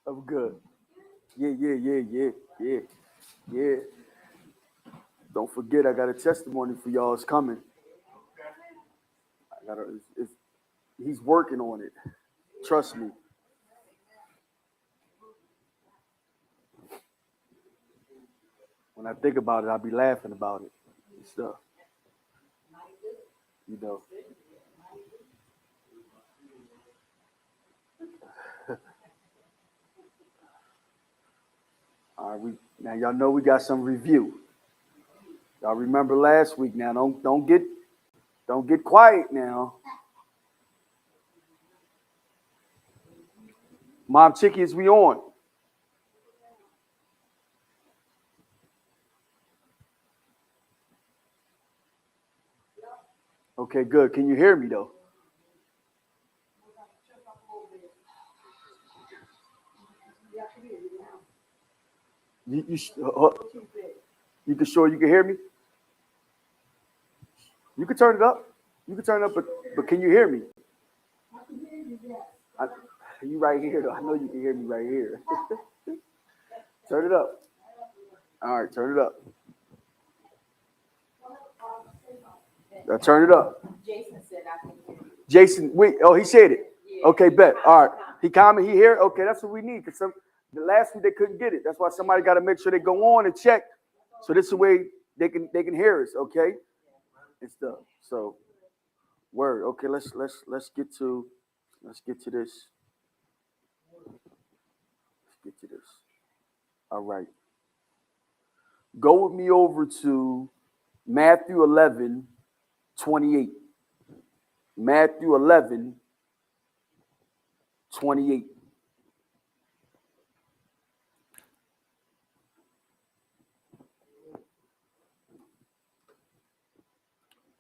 I'm good. Yeah. Don't forget, I got a testimony for y'all. It's coming. I got he's working on it. Trust me. When I think about it, I'll be laughing about it and stuff. You know. All right, now y'all know we got some review. Y'all remember last week. Now don't get quiet now. Mom Chicky, is we on? Okay, good. Can you hear me though? You can sure you can hear me? You can turn it up. You can turn it up, but can you hear me? I, you right here though. I know you can hear me right here. Turn it up. All right, turn it up. Turn it up. Jason said I can hear you. Jason, wait. Oh, he said it. Okay, bet. All right. He commented. He here. Okay, that's what we need. Cause the last week they couldn't get it. That's why somebody got to make sure they go on and check. So this is the way they can hear us. Okay, and stuff. So, word. Okay, let's get to this. Let's get to this. All right. Go with me over to Matthew 11:28. Matthew 11:28.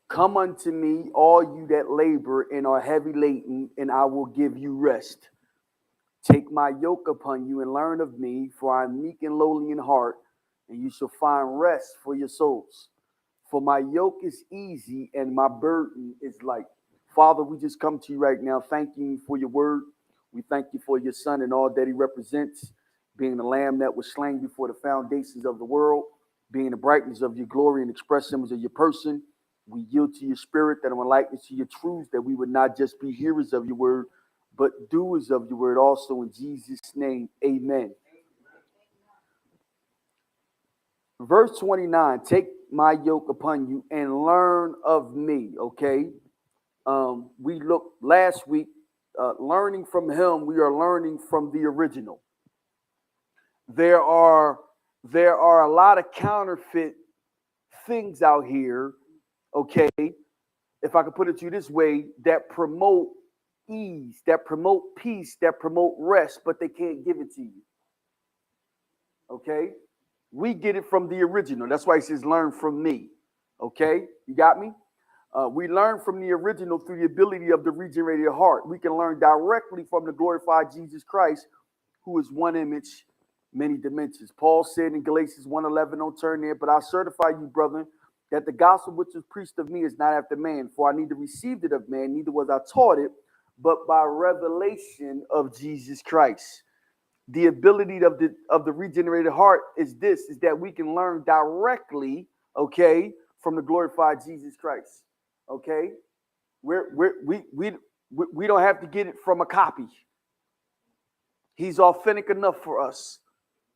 Come unto me, all you that labor and are heavy laden, and I will give you rest. Take my yoke upon you and learn of me, for I am meek and lowly in heart, and you shall find rest for your souls. For my yoke is easy and my burden is light. Father, we just come to you right now, thanking you for your word. We thank you for your son and all that he represents, being the lamb that was slain before the foundations of the world, being the brightness of your glory and express image of your person. We yield to your spirit that will likeness to your truths, that we would not just be hearers of your word, but doers of your word also. In Jesus' name, amen. Verse 29, take my yoke upon you and learn of me, okay? We looked last week, learning from him, we are learning from the original. There are a lot of counterfeit things out here, okay, if I could put it to you this way, that promote ease, that promote peace, that promote rest, but they can't give it to you. Okay? We get it from the original. That's why he says, learn from me. Okay? You got me? We learn from the original through the ability of the regenerated heart. We can learn directly from the glorified Jesus Christ, who is one image, many dimensions. Paul said in Galatians 1:11, don't turn there, but I certify you, brethren, that the gospel which was preached of me is not after man, for I neither received it of man, neither was I taught it, but by revelation of Jesus Christ. The ability of the regenerated heart is that we can learn directly, okay, from the glorified Jesus Christ. Okay, we don't have to get it from a copy. He's authentic enough for us.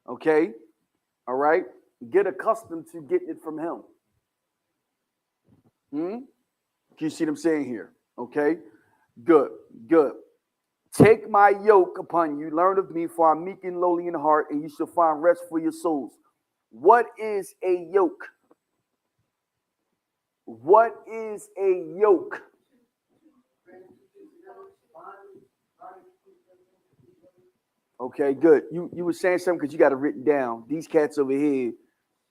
Okay, all right. Get accustomed to getting it from him. Can you see what I'm saying here? Okay, good. Take my yoke upon you, learn of me, for I'm meek and lowly in heart, and you shall find rest for your souls. What is a yoke? What is a yoke? Okay, good. You were saying something because you got it written down. These cats over here,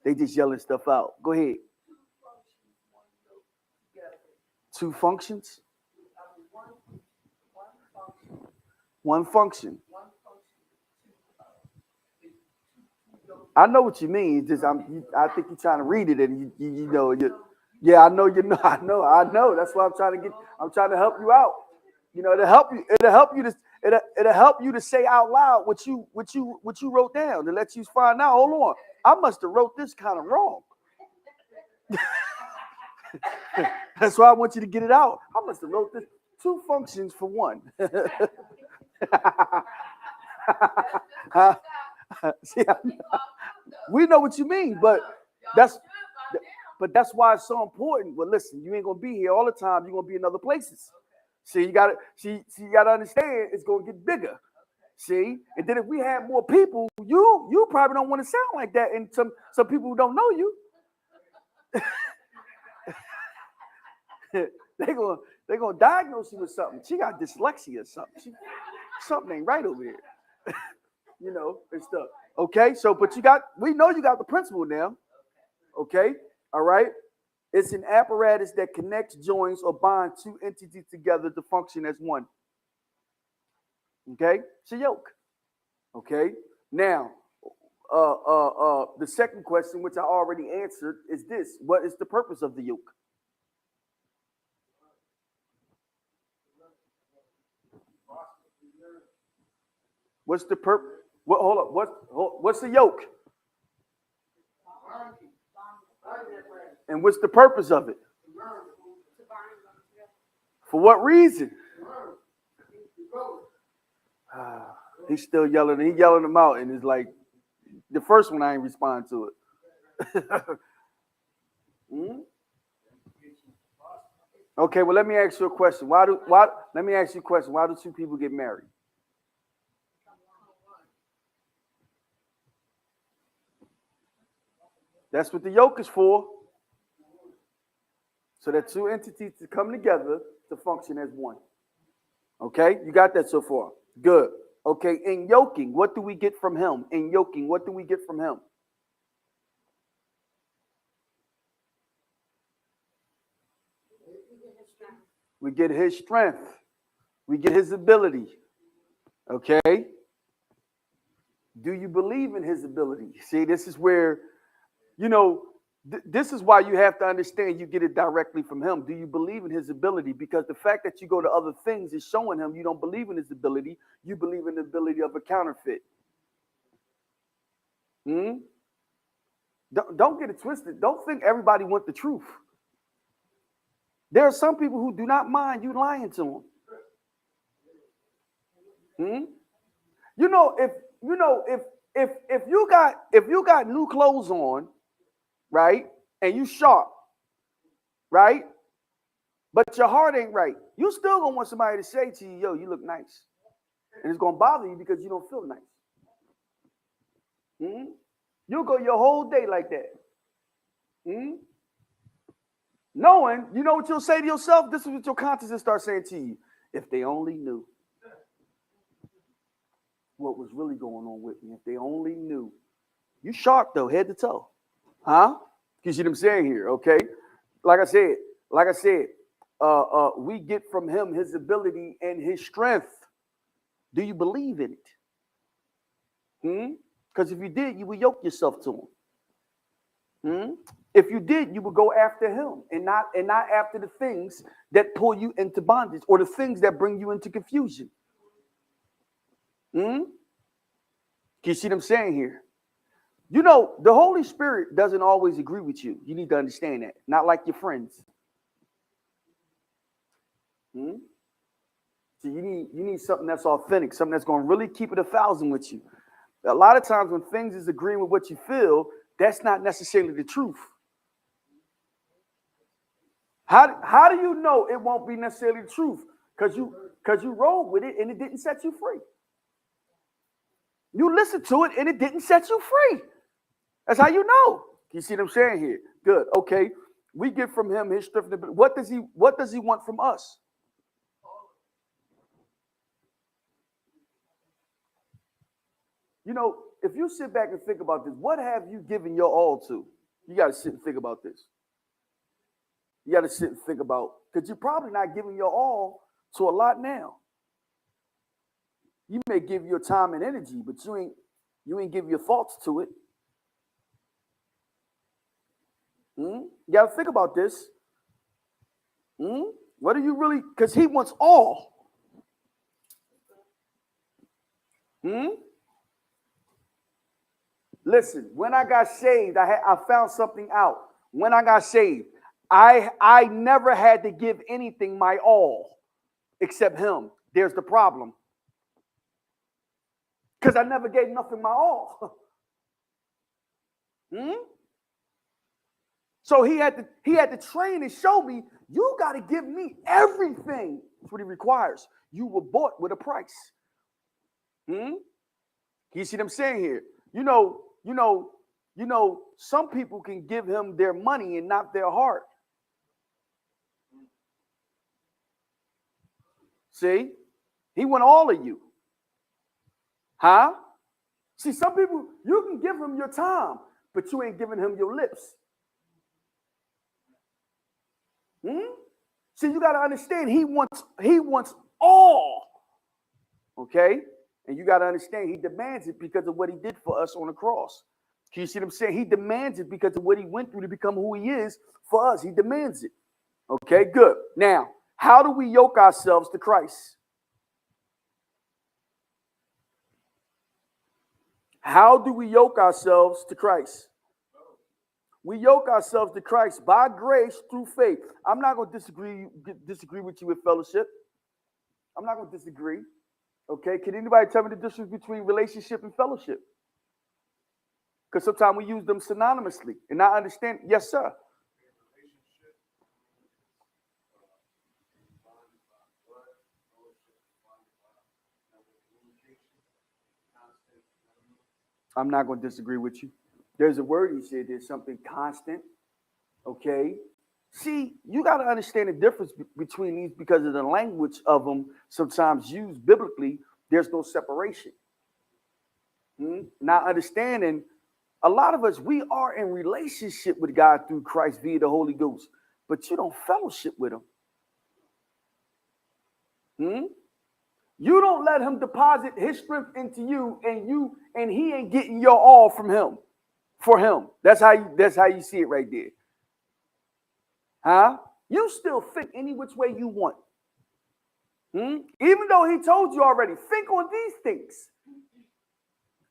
they just yelling stuff out. Go ahead. Two functions? One function. I know what you mean. It's just I think you're trying to read it, and you know yeah, I know you know I know. That's why I'm trying to help you out. You know, it'll help you to say out loud what you wrote down to let you find out. Hold on, I must have wrote this kind of wrong. That's why I want you to get it out. I must have wrote this two functions for one. See, we know what you mean, that's that's why it's so important. Well, listen, you ain't gonna be here all the time. You're gonna be in other places. See, you gotta understand it's gonna get bigger. See, and then if we have more people, you probably don't want to sound like that, and some people who don't know you, they gonna diagnose you with something. She got dyslexia or something. Something ain't right over here. You know, and stuff. Okay, so but we know you got the principle now. Okay, all right. It's an apparatus that connects, joins, or binds two entities together to function as one. Okay, it's a yoke. Okay, now, the second question, which I already answered, is this: what is the purpose of the yoke? What's the purpose? Hold up. What's the yoke? And what's the purpose of it? For what reason? He's still yelling. He's yelling them out, and it's like the first one I ain't respond to it. Okay, well let me ask you a question. Let me ask you a question. Why do two people get married? That's what the yoke is for. So that two entities to come together to function as one. Okay, you got that so far. Good. Okay, in yoking, what do we get from him? In yoking, what do we get from him? We get his strength. We get his ability. Okay? Do you believe in his ability? See, this is where, you know, this is why you have to understand you get it directly from him. Do you believe in his ability? Because the fact that you go to other things is showing him you don't believe in his ability. You believe in the ability of a counterfeit. Don't get it twisted. Don't think everybody wants the truth. There are some people who do not mind you lying to them. If you got new clothes on, right, and you sharp, right, but your heart ain't right, you still gonna want somebody to say to you, yo, you look nice. And it's gonna bother you because you don't feel nice. You'll go your whole day like that. Knowing, you know what you'll say to yourself? This is what your consciousness starts saying to you. If they only knew what was really going on with me, if they only knew. You sharp though, head to toe. Huh? You see what I'm saying here, okay? Like I said, we get from him his ability and his strength. Do you believe in it? Because if you did, you would yoke yourself to him. If you did, you would go after him and not after the things that pull you into bondage or the things that bring you into confusion. Can you see what I'm saying here? You know, the Holy Spirit doesn't always agree with you. You need to understand that. Not like your friends. So you need something that's authentic, something that's going to really keep it 1,000 with you. A lot of times when things is agreeing with what you feel, that's not necessarily the truth. How do you know it won't be necessarily the truth? Because you rolled with it and it didn't set you free. You listened to it and it didn't set you free. That's how you know. You see what I'm saying here? Good. Okay. We get from him his strength. What does he want from us? You know, if you sit back and think about this, what have you given your all to? You got to sit and think about this. You got to sit and think about, because you're probably not giving your all to a lot now. You may give your time and energy, but you ain't give your thoughts to it. You got to think about this. What do you really? Because he wants all. Listen, when I got saved, I found something out. When I got saved, I never had to give anything my all except him. There's the problem. Because I never gave nothing my all. So he had to train and show me, you got to give me everything. That's what he requires. You were bought with a price. You see what I'm saying here? You know, some people can give him their money and not their heart. See? He want all of you. Huh? See, some people, you can give him your time, but you ain't giving him your lips. See, you got to understand, he wants all. Okay? And you got to understand, he demands it because of what he did for us on the cross. Can you see what I'm saying? He demands it because of what he went through to become who he is for us. He demands it. Okay, good. Now, how do we yoke ourselves to Christ? How do we yoke ourselves to Christ? We yoke ourselves to Christ by grace through faith. I'm not going to disagree with you with fellowship. I'm not going to disagree. Okay, can anybody tell me the difference between relationship and fellowship? Because sometimes we use them synonymously. And I understand. Yes, sir. I'm not going to disagree with you. There's a word he said, there's something constant. Okay. See, you got to understand the difference between these because of the language of them sometimes used biblically. There's no separation. Now, understanding, a lot of us, we are in relationship with God through Christ via the Holy Ghost, but you don't fellowship with him. You don't let him deposit his strength into you, and he ain't getting your all from him. For him. That's how you see it right there. Huh? You still think any which way you want. Even though he told you already, think on these things.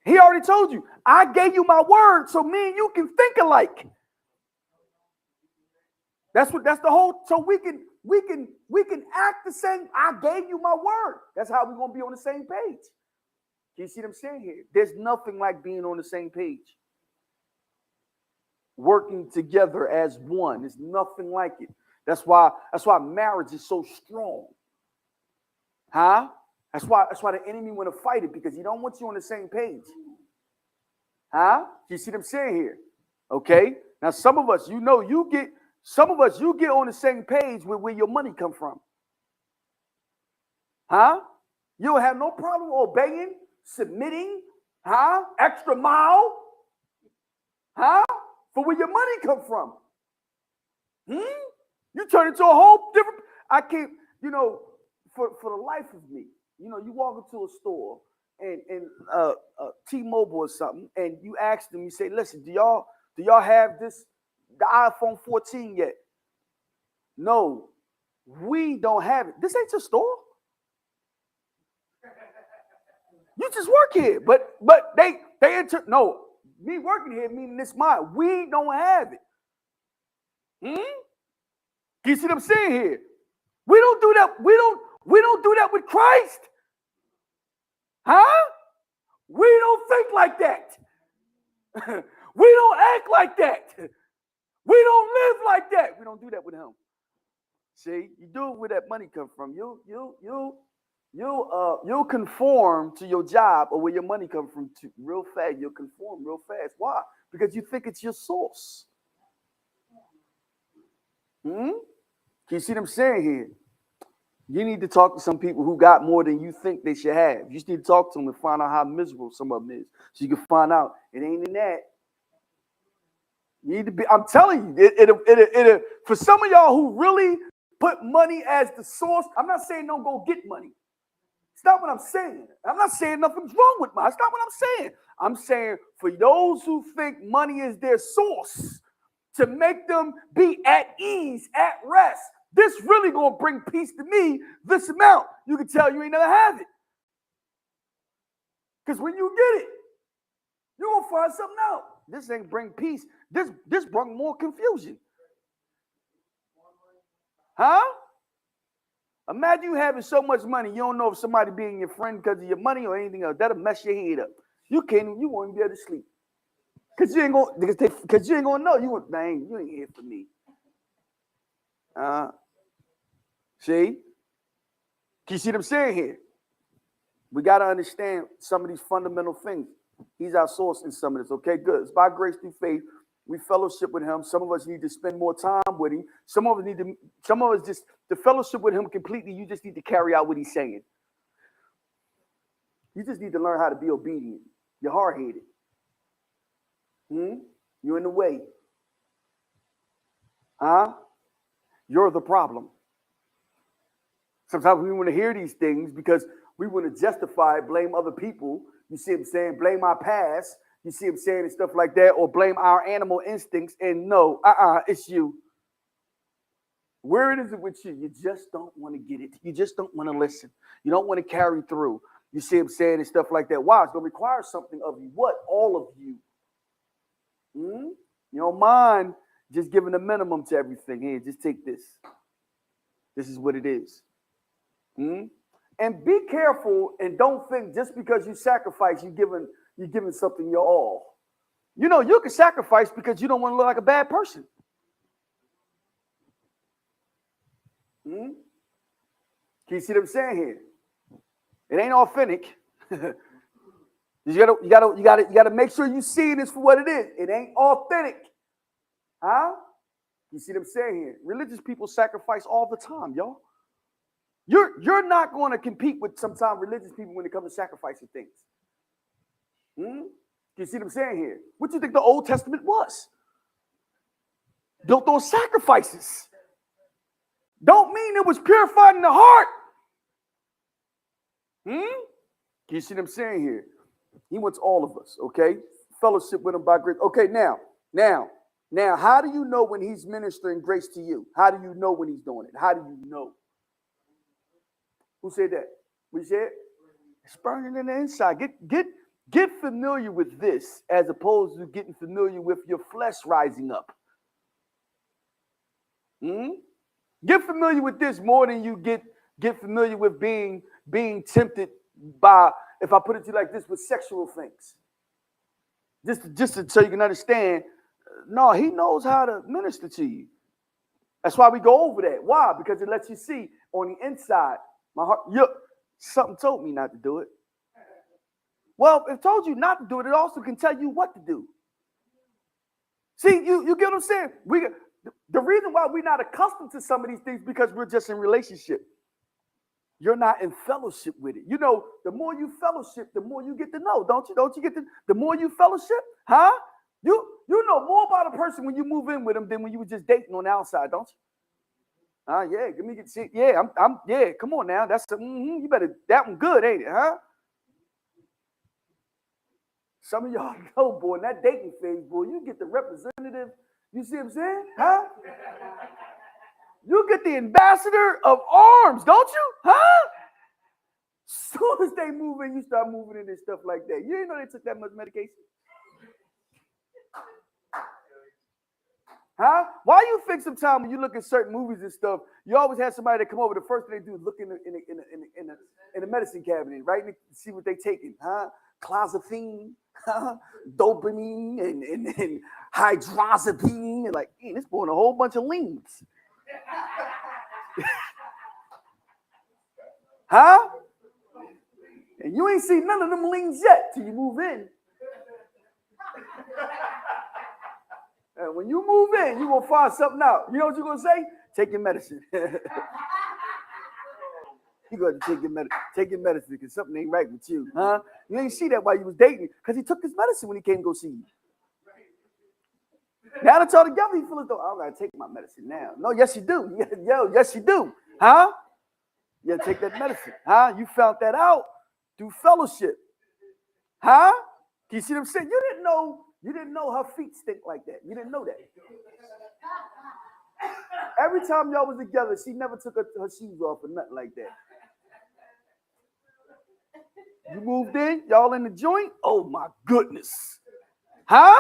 He already told you, I gave you my word so me and you can think alike. That's the whole, so we can act the same. I gave you my word. That's how we're going to be on the same page. You see what I'm saying here? There's nothing like being on the same page. Working together as one. There's nothing like it. That's why marriage is so strong. Huh? That's why the enemy want to fight it, because he don't want you on the same page. Huh? You see what I'm saying here? Okay. Now some of us, you get on the same page with where your money come from. Huh? You'll have no problem obeying, submitting, huh? Extra mile. Huh? For where your money come from. You turn into a whole different. I can't, for the life of me, you walk into a store and T-Mobile or something, and you ask them, you say, listen, do y'all have the iPhone 14 yet? No, we don't have it. This ain't your store. You just work here, but they enter. No, me working here meaning this mine. We don't have it. You see what I'm saying here? We don't do that. We don't do that with Christ. Huh? We don't think like that. We don't act like that. We don't live like that. We don't do that with him. See, you do it where that money come from. You'll conform to your job or where your money come from real fast. You'll conform real fast. Why? Because you think it's your source. Can you see what I'm saying here? You need to talk to some people who got more than you think they should have. You just need to talk to them and find out how miserable some of them is, so you can find out it ain't in that. You need to be. I'm telling you, it for some of y'all who really put money as the source. I'm not saying don't go get money. It's not what I'm saying. I'm not saying nothing's wrong with money. It's not what I'm saying. I'm saying for those who think money is their source, to make them be at ease, at rest. This really gonna bring peace to me, this amount. You can tell you ain't never have it. Because when you get it, you're gonna find something out. This ain't bring peace. This brought more confusion. Huh? Imagine you having so much money, you don't know if somebody being your friend because of your money or anything else. That'll mess your head up. You won't even be able to sleep. Because you ain't gonna know. You ain't here for me. See? Can you see what I'm saying here? We got to understand some of these fundamental things. He's our source in some of this. Okay, good. It's by grace through faith. We fellowship with him. Some of us need to spend more time with him. Some of us just to fellowship with him completely. You just need to carry out what he's saying. You just need to learn how to be obedient. You're hard-headed. You're in the way. You're the problem. Sometimes we want to hear these things because we want to justify it, blame other people. You see what I'm saying? Blame our past. You see what I'm saying? And stuff like that. Or blame our animal instincts. And no, it's you. Where is it with you? You just don't want to get it. You just don't want to listen. You don't want to carry through. You see what I'm saying? And stuff like that. Wow, it's going to require something of you. What? All of you. You don't mind just giving a minimum to everything. Here, just take this. This is what it is. And be careful and don't think just because you sacrifice, you're giving something your all. You know, you can sacrifice because you don't want to look like a bad person. Can you see what I'm saying here? It ain't authentic. You gotta make sure you see this for what it is. It ain't authentic. You see what I'm saying here? Religious people sacrifice all the time, y'all. You're not going to compete with sometimes religious people when it comes to sacrificing things. You see what I'm saying here? What do you think the Old Testament was? Built on sacrifices. Don't mean it was purified in the heart. You see what I'm saying here? He wants all of us, okay? Fellowship with him by grace. Okay, now, how do you know when he's ministering grace to you? How do you know when he's doing it? How do you know? Who said that? We said it's burning in the inside. Get familiar with this as opposed to getting familiar with your flesh rising up. Get familiar with this more than you get familiar with being tempted by, if I put it to you like this, with sexual things. Just so you can understand, no, he knows how to minister to you. That's why we go over that. Why? Because it lets you see on the inside. My heart, something told me not to do it. Well, if it told you not to do it, it also can tell you what to do. See, you get what I'm saying? The reason why we're not accustomed to some of these things because we're just in relationship. You're not in fellowship with it. You know, the more you fellowship, the more you get to know, don't you? Don't you get to? The more you fellowship, You know more about a person when you move in with them than when you were just dating on the outside, don't you? Yeah, let me get see. Yeah, yeah, come on now. That's you better, that one good, ain't it, Some of y'all know, boy, in that dating phase, boy, you get the representative, you see what I'm saying? You get the ambassador of arms, don't you? As soon as they move in, you start moving in and stuff like that. You didn't know they took that much medication? Why you think sometimes when you look at certain movies and stuff, you always have somebody that come over, the first thing they do is look in the medicine cabinet, right? And see what they taking, clozapine, dopamine, and hydrazepine, and like, it's going a whole bunch of leans. And you ain't seen none of them leans yet till you move in. And when you move in, you're going to find something out. You know what you're going to say? Take your medicine. You're going to take your medicine because something ain't right with you. You ain't see that while you was dating because he took his medicine when he came to go see you. Now that y'all together, you feel as though, I got to take my medicine now. No, yes, you do. Yes, you do. You got to take that medicine. You found that out through fellowship. Can you see what I'm saying? You didn't know her feet stink like that. You didn't know that. Every time y'all was together, she never took her shoes off or nothing like that. You moved in, y'all in the joint? Oh my goodness. Huh?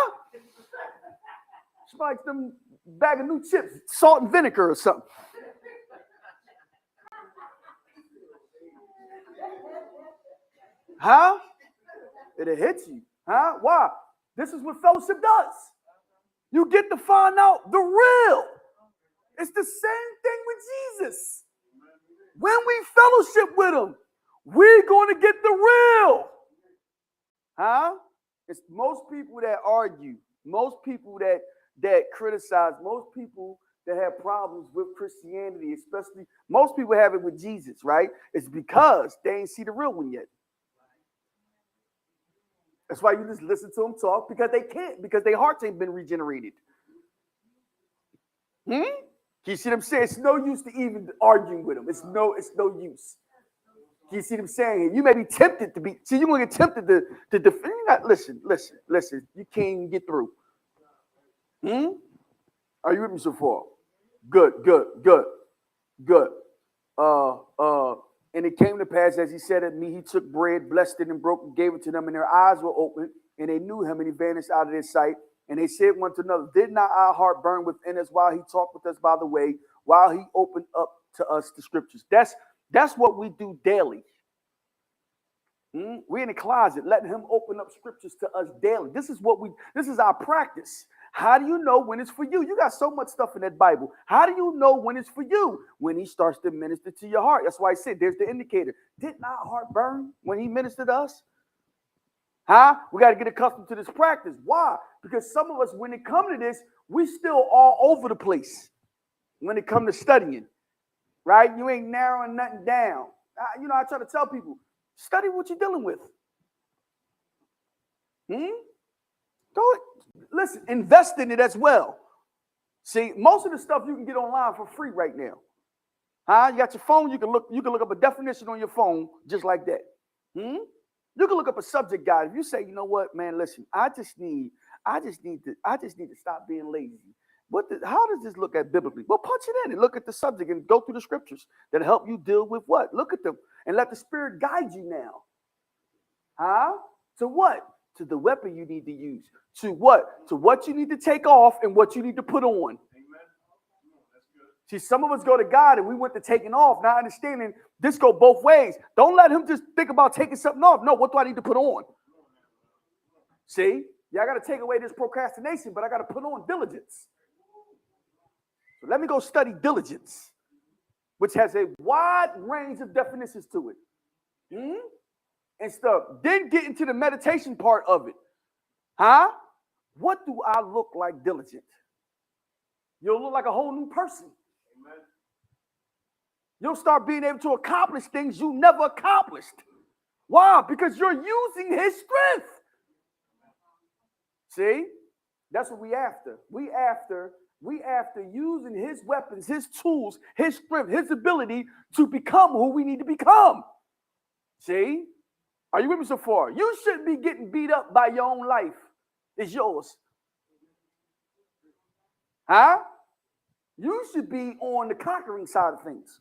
She likes them bag of new chips, salt and vinegar or something. Huh? It'll hit you. Huh? Why? This is what fellowship does. You get to find out the real. It's the same thing with Jesus. When we fellowship with him, we're going to get the real. Huh? It's most people that argue, most people that criticize, most people that have problems with Christianity, especially most people have it with Jesus, right? It's because they ain't see the real one yet. That's why you just listen to them talk, because they can't, because their hearts ain't been regenerated. You see what I'm saying? It's no use to even arguing with them. It's no use. You see what I'm saying? You may be tempted to be. See, you're gonna get tempted to defend. Listen. You can't even get through. Are you with me so far? Good. And it came to pass, as he said at me, he took bread, blessed it, and broke and gave it to them, and their eyes were opened, and they knew him, and he vanished out of their sight. And they said one to another, did not our heart burn within us while he talked with us by the way, while he opened up to us the scriptures? That's what we do daily. We're in the closet, letting him open up scriptures to us daily. This is our practice. How do you know when it's for you? You got so much stuff in that Bible. How do you know when it's for you? When he starts to minister to your heart. That's why I said there's the indicator. Didn't our heart burn when he ministered to us? Huh? We got to get accustomed to this practice. Why? Because some of us, when it comes to this, we still all over the place when it comes to studying, right? You ain't narrowing nothing down. I try to tell people, study what you're dealing with. Go it. Listen, invest in it as well. See, most of the stuff you can get online for free right now. You got your phone, you can look up a definition on your phone just like that. You can look up a subject guide. If you say, you know what, man, listen, I just need to stop being lazy. How does this look at biblically? Well, punch it in and look at the subject and go through the scriptures that help you deal with what? Look at them and let the Spirit guide you now. To what? To the weapon you need to use. To what? To what you need to take off and what you need to put on. See, some of us go to God and we went to taking off, not understanding this go both ways. Don't let him just think about taking something off. No, what do I need to put on? See, I got to take away this procrastination, but I got to put on diligence. So let me go study diligence, which has a wide range of definitions to it. And stuff. Then get into the meditation part of it. What do I look like diligent? You'll look like a whole new person. Amen. You'll start being able to accomplish things you never accomplished. Why? Because you're using his strength. See? That's what we after. We after using his weapons, his tools, his strength, his ability to become who we need to become. See? Are you with me so far? You shouldn't be getting beat up by your own life. It's yours. You should be on the conquering side of things.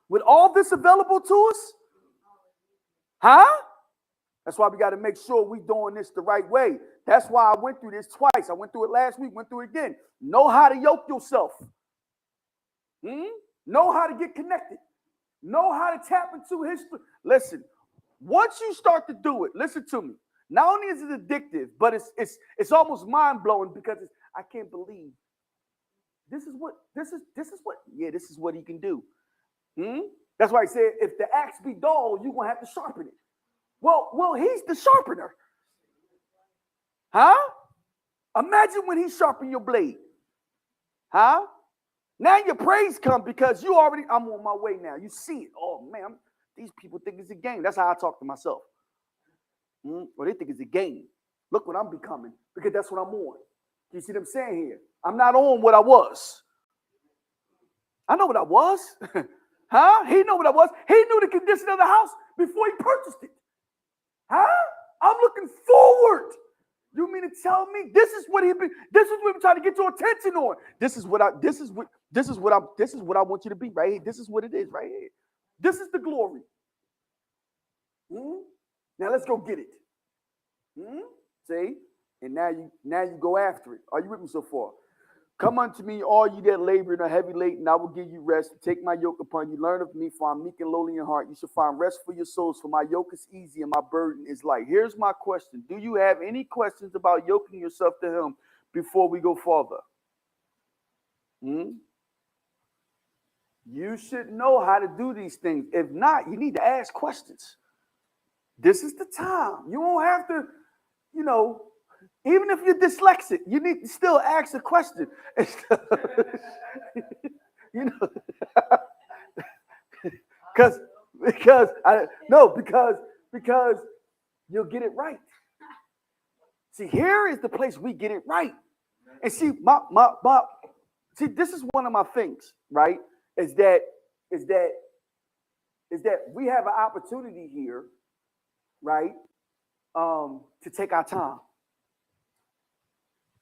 With all this available to us, that's why we got to make sure we're doing this the right way. That's why I went through this twice. I went through it last week, went through it again. Know how to yoke yourself. Know how to get connected. Know how to tap into his. Listen, once you start to do it, listen to me. Not only is it addictive, but it's almost mind-blowing because I can't believe this is what he can do. That's why I said if the axe be dull, you're gonna have to sharpen it. Well, he's the sharpener. Imagine when he sharpened your blade. Now your praise comes because I'm on my way now. You see it. Oh man, these people think it's a game. That's how I talk to myself. Well, they think it's a game. Look what I'm becoming because that's what I'm on. You see what I'm saying here? I'm not on what I was. I know what I was. He knew what I was. He knew the condition of the house before he purchased it. I'm looking forward You mean to tell me this is what this is what we're trying to get your attention on. This is what I want you to be right here. This is what it is right here. This is the glory. Now let's go get it. See? And now you go after it. Are you with me so far? Come unto me, all you that labor and are heavy laden, and I will give you rest. Take my yoke upon you. Learn of me, for I'm meek and lowly in heart. You shall find rest for your souls, for my yoke is easy and my burden is light. Here's my question. Do you have any questions about yoking yourself to him before we go further? You should know how to do these things. If not, you need to ask questions. This is the time. You won't have to, even if you're dyslexic, you need to still ask a question. Because you'll get it right. See, here is the place we get it right. And see, see, this is one of my things, right? Is that we have an opportunity here, right? To take our time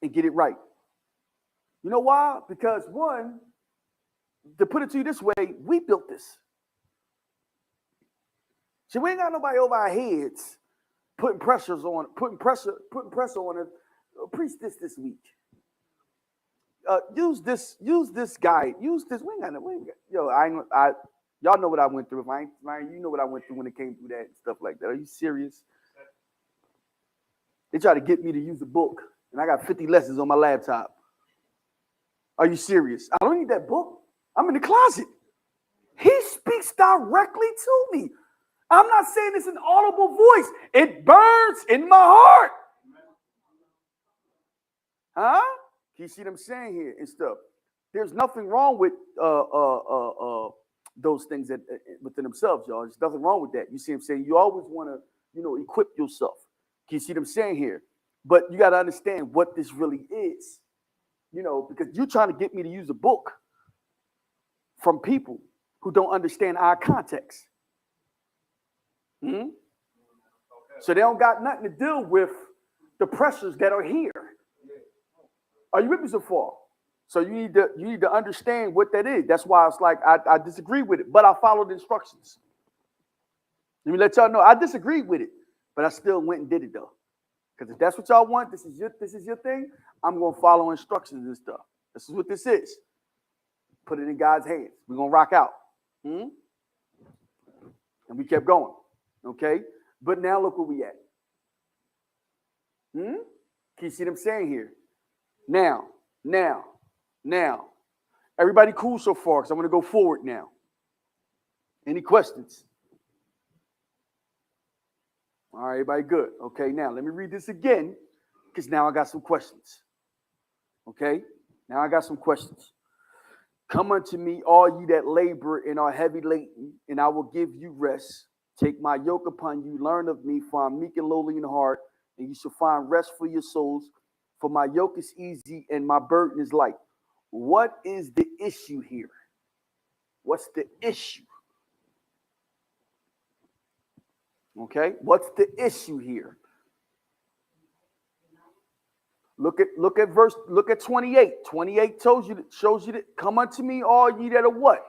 and get it right. You know why? Because one, to put it to you this way, we built this. See, we ain't got nobody over our heads putting pressure on us. Preach this week. Use this guy. Use this. Y'all know what I went through. You know what I went through when it came through that and stuff like that. Are you serious? They try to get me to use a book, and I got 50 lessons on my laptop. Are you serious? I don't need that book. I'm in the closet. He speaks directly to me. I'm not saying it's an audible voice. It burns in my heart. Huh? You see what I'm saying here and stuff. There's nothing wrong with those things that within themselves, y'all. There's nothing wrong with that. You see what I'm saying? You always want to, equip yourself. You see what I'm saying here? But you got to understand what this really is. Because you're trying to get me to use a book from people who don't understand our context. So they don't got nothing to deal with the pressures that are here. Are you with me so far? So you need to understand what that is. That's why it's like I disagree with it, but I followed the instructions. Let me let y'all know I disagreed with it, but I still went and did it though. Because if that's what y'all want, this is your thing. I'm gonna follow instructions and stuff. This is what this is. Put it in God's hands. We're gonna rock out. And we kept going. Okay, but now look where we at. Can you see what I'm saying here? Now. Everybody cool so far? Because I'm going to go forward now. Any questions? All right, everybody good. Okay, now let me read this again because now I got some questions. Okay, now I got some questions. Come unto me, all ye that labor and are heavy laden, and I will give you rest. Take my yoke upon you, learn of me, for I'm meek and lowly in heart, and you shall find rest for your souls. For my yoke is easy and my burden is light. What is the issue here? What's the issue? Okay, what's the issue here? Look at 28. 28 shows you that come unto me, all ye that are what?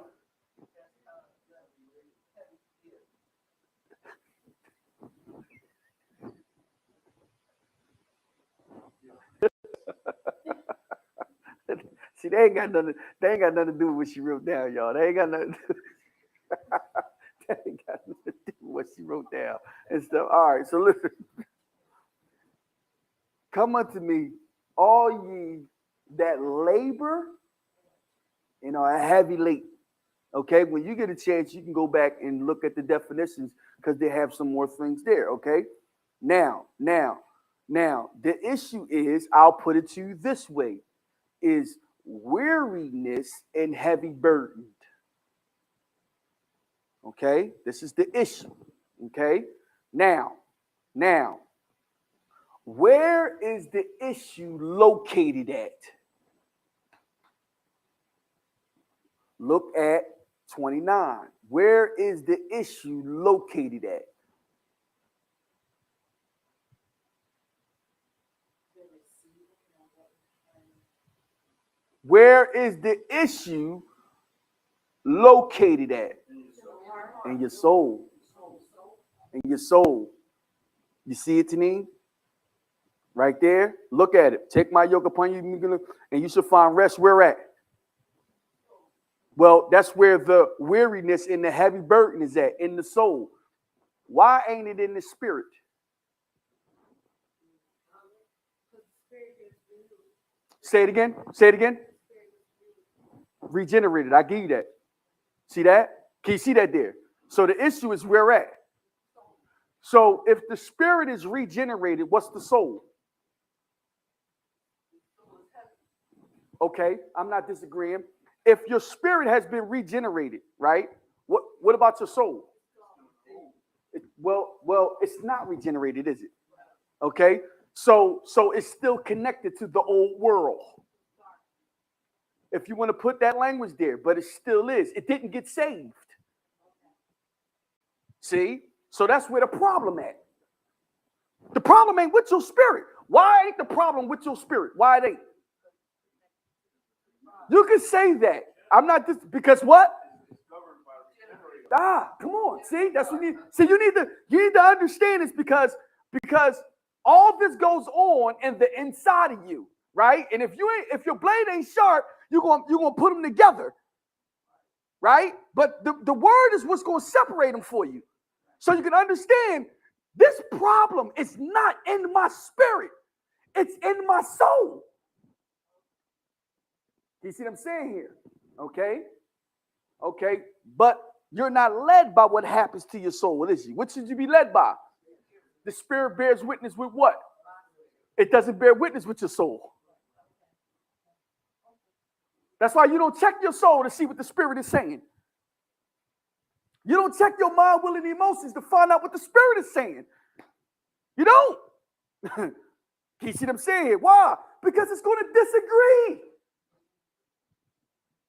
See, they ain't got nothing to do with what she wrote down, y'all. They ain't got nothing to do with what she wrote down and stuff. All right, so listen. Come unto me, all ye that labor and are heavy laden. Okay, when you get a chance, you can go back and look at the definitions because they have some more things there. Okay, now, the issue is, I'll put it to you this way, is weariness and heavy burdened. Okay, this is the issue. Okay, now, where is the issue located at? Look at 29. Where is the issue located at? Where is the issue located at? In your soul. In your soul. You see it, Tanine? Right there. Look at it. Take my yoke upon you, and you shall find rest. Where at? Well, that's where the weariness and the heavy burden is at, in the soul. Why ain't it in the spirit? Say it again. Say it again. Regenerated. I give you that. See that? Can you see that there? So the issue is where at? So if the spirit is regenerated, what's the soul? Okay, I'm not disagreeing. If your spirit has been regenerated, right? What about your soul? Well, it's not regenerated, is it? Okay, so it's still connected to the old world. If you want to put that language there, but it still is. It didn't get saved. See? So that's where the problem at. The problem ain't with your spirit. Why ain't the problem with your spirit? Why it ain't? You can say that. I'm not just because what? Come on. See, that's what you need. See, you need to understand this because all this goes on in the inside of you, right? And if your blade ain't sharp, you're gonna put them together, right? But the word is what's gonna separate them for you, so you can understand this problem is not in my spirit; it's in my soul. You see what I'm saying here? Okay, but you're not led by what happens to your soul, is you? What should you be led by? The spirit bears witness with what? It doesn't bear witness with your soul. That's why you don't check your soul to see what the spirit is saying. You don't check your mind, will, and emotions to find out what the spirit is saying. You don't. Can you see what I'm saying here? Why? Because it's going to disagree.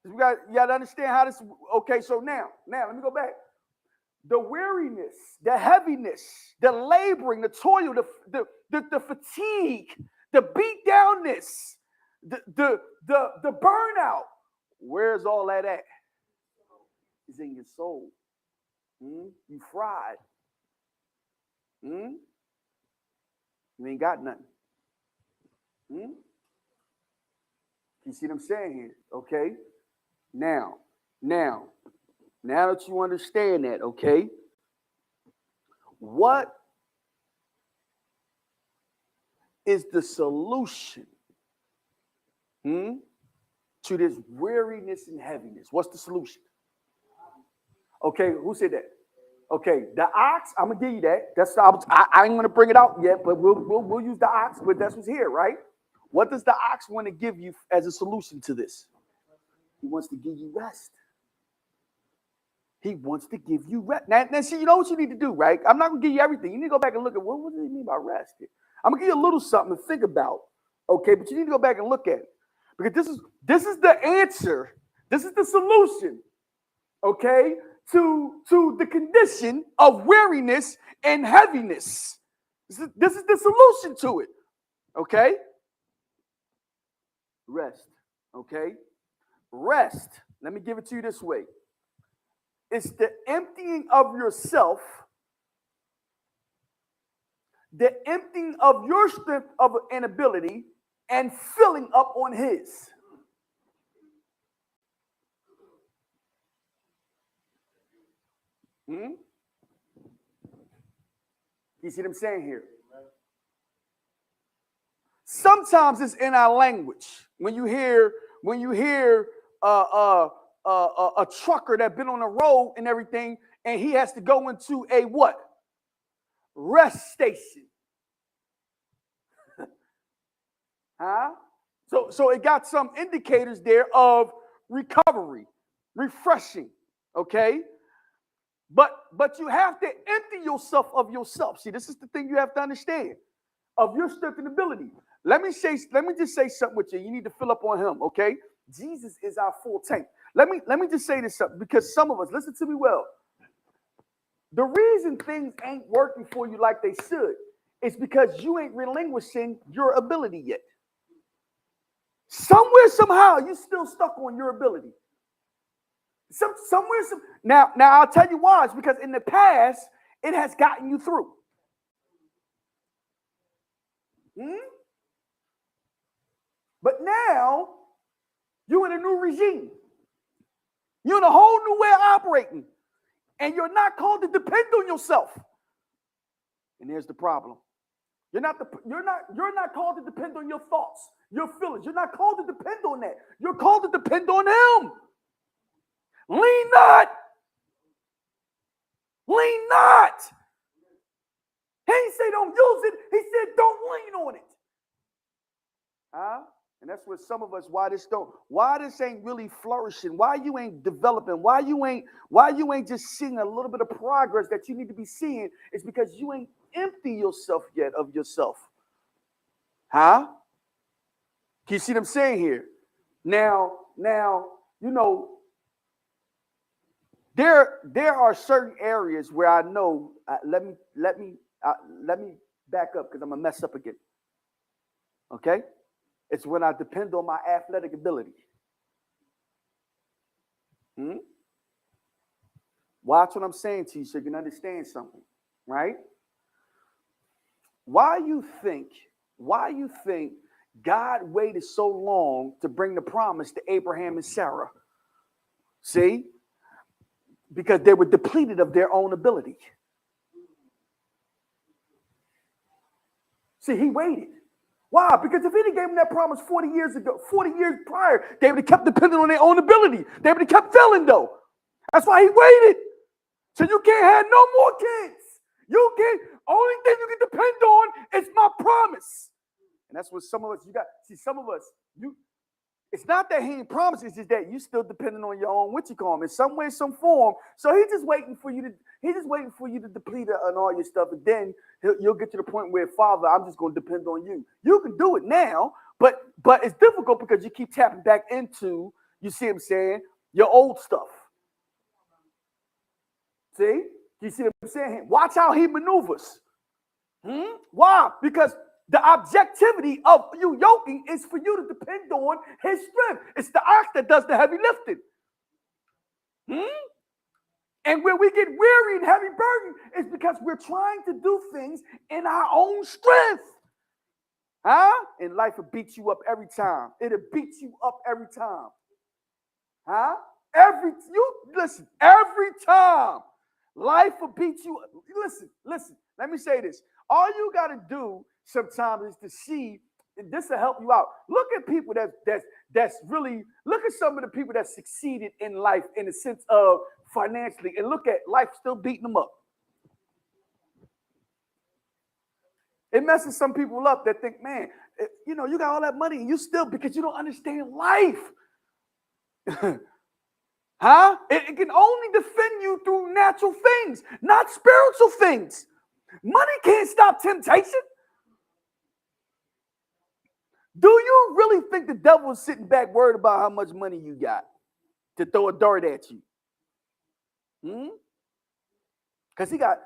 You got to understand how this. Okay, so now let me go back. The weariness, the heaviness, the laboring, the toil, the fatigue, the beat downness, the burnout. Where's all that at? It's in your soul. You fried. You ain't got nothing. You see what I'm saying here? Okay. Now that you understand that, okay, what is the solution to this weariness and heaviness? What's the solution? Okay, who said that? Okay, the ox, I'm gonna give you that. I ain't gonna bring it out yet, but we'll use the ox, but that's what's here, right? What does the ox want to give you as a solution to this? He wants to give you rest. He wants to give you rest. Now, see, you know what you need to do, right? I'm not going to give you everything. You need to go back and look at what does he mean by rest? I'm going to give you a little something to think about, okay? But you need to go back and look at it. Because this is the answer. This is the solution, okay, to the condition of weariness and heaviness. This is the solution to it, okay? Rest, okay? Rest, let me give it to you this way. It's the emptying of yourself, the emptying of your strength and ability, and filling up on his. You see what I'm saying here? Sometimes it's in our language. When you hear a trucker that's been on the road and everything, and he has to go into a what? Rest station. Huh? So it got some indicators there of recovery, refreshing, okay? But you have to empty yourself of yourself. See, this is the thing you have to understand. Of your strength and ability. Let me just say something with you. You need to fill up on him, okay? Jesus is our full tank. Let me just say this something, because some of us, listen to me well. The reason things ain't working for you like they should It's because you ain't relinquishing your ability yet. Somewhere, somehow, you still stuck on your ability. Now, I'll tell you why. It's because in the past, it has gotten you through. But now, you're in a new regime. You're in a whole new way of operating. And you're not called to depend on yourself. And here's the problem. You're not called to depend on your thoughts, your feelings. You're not called to depend on that. You're called to depend on him. Lean not. Lean not. He didn't say don't use it. He said don't lean on it. And that's what some of us, why this ain't really flourishing, why you ain't developing, why you ain't just seeing a little bit of progress that you need to be seeing, is because you ain't empty yourself yet of yourself. Can you see what I'm saying here? Now, you know, there are certain areas where I know, let me back up because I'm gonna mess up again. Okay? It's when I depend on my athletic ability. Watch what I'm saying to you so you can understand something, right? Why you think God waited so long to bring the promise to Abraham and Sarah? See? Because they were depleted of their own ability. See, he waited. Why? Because if he gave them that promise 40 years ago, 40 years prior, they would have kept depending on their own ability. They would have kept failing, though. That's why he waited. So you can't have no more kids. You can't. Only thing you can depend on is my promise. And that's what some of us, some of us, it's not that he ain't promised, it's just that you still depending on your own in some way, some form. So he's just waiting for you to deplete it on all your stuff, and then you'll get to the point where, Father, I'm just going to depend on you. You can do it now, but it's difficult because you keep tapping back into, you see what I'm saying, your old stuff. See? You see what I'm saying? Watch how he maneuvers. Why? Because the objectivity of you yoking is for you to depend on his strength. It's the ox that does the heavy lifting. And where we get weary and heavy burden is because we're trying to do things in our own strength. And life will beat you up every time. It'll beat you up every time. Every time. Life will beat you up. Listen, let me say this. All you got to do sometimes is to see, and this will help you out. Look at people that's really, look at some of the people that succeeded in life in the sense of financially, and look at life still beating them up. It messes some people up that think, man, you got all that money and you still, because you don't understand life. It can only defend you through natural things, not spiritual things. Money can't stop temptation. Do you really think the devil is sitting back worried about how much money you got to throw a dart at you? Because he got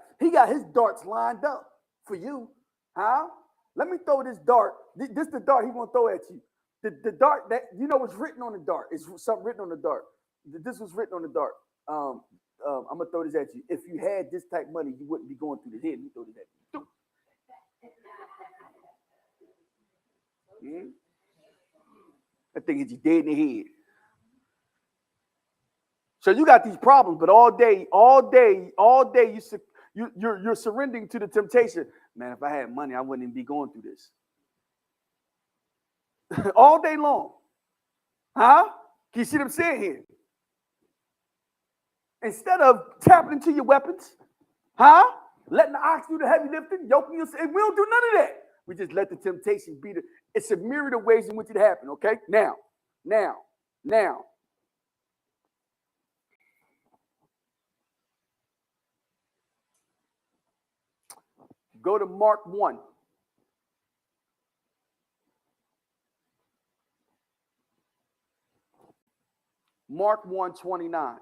his darts lined up for you. Let me throw this dart. This is the dart he want to throw at you. The dart that what's written on the dart. It's something written on the dart. This was written on the dart. I'm gonna throw this at you. If you had this type of money, you wouldn't be going through this. Here, let me throw this at you. I think it's dead in the head. So you got these problems, but all day, you're surrendering to the temptation. Man, if I had money, I wouldn't even be going through this. All day long. Can you see what I'm saying here? Instead of tapping into your weapons, letting the ox do the heavy lifting, yoking yourself, and we don't do none of that. We just let the temptation be it's a myriad of ways in which it happens, okay? Now. Go to Mark 1. Mark 1:29.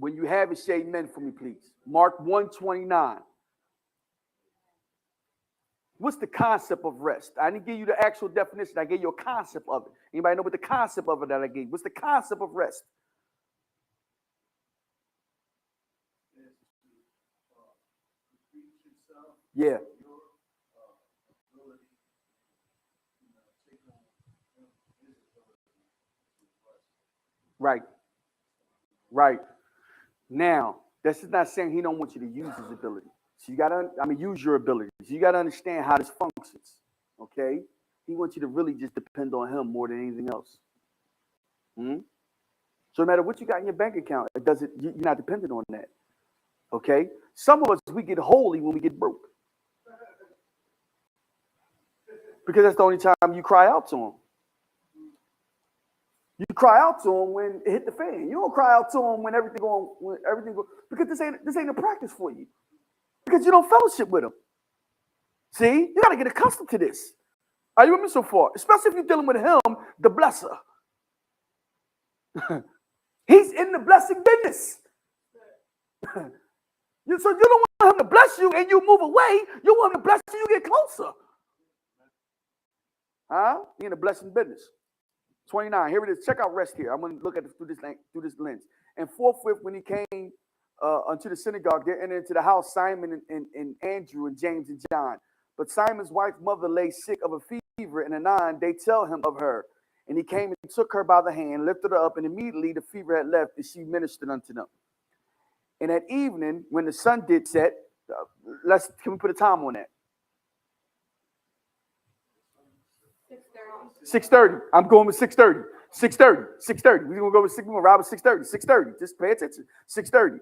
When you have it, say amen for me, please. Mark 1:29. What's the concept of rest? I didn't give you the actual definition. I gave you a concept of it. Anybody know what the concept of it that I gave? What's the concept of rest? Yeah. Right. Right. Now, this is not saying he don't want you to use his ability. So you gotta, use your abilities. You gotta understand how this functions. Okay? He wants you to really just depend on him more than anything else. So no matter what you got in your bank account, it doesn't. You're not dependent on that. Okay? Some of us, we get holy when we get broke. Because that's the only time you cry out to him. You cry out to him when it hit the fan. You don't cry out to him when everything goes, because this ain't a practice for you. Because you don't fellowship with him. See, you gotta get accustomed to this. Are you with me so far? Especially if you're dealing with him, the blesser. He's in the blessing business. So you don't want him to bless you and you move away. You want him to bless you, you get closer. He in the blessing business. 29. Here it is. Check out rest here. I'm going to look at it through this lens. And forthwith, when he came unto the synagogue, they entered into the house Simon and Andrew and James and John. But Simon's wife's mother lay sick of a fever, and anon they tell him of her. And he came and took her by the hand, lifted her up, and immediately the fever had left, and she ministered unto them. And at evening, when the sun did set, can we put a time on that? 6:30. I'm going with 6:30. 6:30. We're gonna go with 6. We're gonna ride with 6:30. 6:30. Just pay attention. 6:30.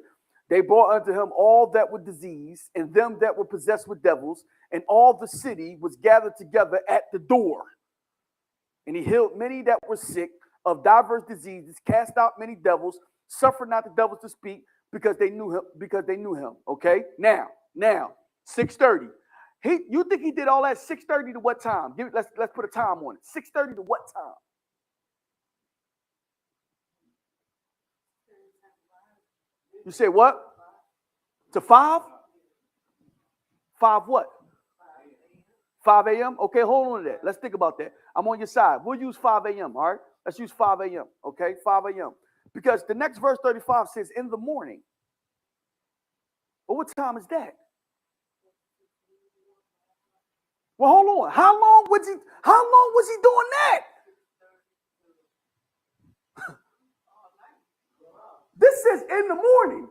They brought unto him all that were diseased, and them that were possessed with devils, and all the city was gathered together at the door. And he healed many that were sick of diverse diseases, cast out many devils, suffered not the devils to speak, because they knew him. Okay. Now, 6:30. You think he did all that 6:30 to what time? Let's put a time on it. 6:30 to what time? You say what? To 5? 5 what? 5 a.m.? Okay, hold on to that. Let's think about that. I'm on your side. We'll use 5 a.m., all right? Let's use 5 a.m., okay? 5 a.m. Because the next verse 35 says, in the morning. Well, what time is that? Well, hold on. How long was he doing that? This says in the morning.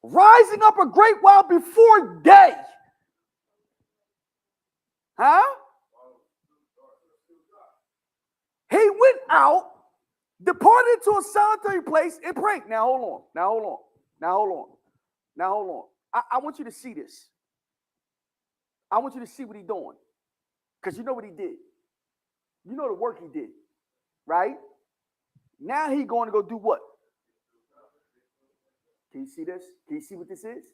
Rising up a great while before day. He went out, departed to a solitary place, and prayed. Now hold on. I want you to see this. I want you to see what he's doing. Because you know what he did. You know the work he did. Right? Now he's going to go do what? Can you see this? Can you see what this is?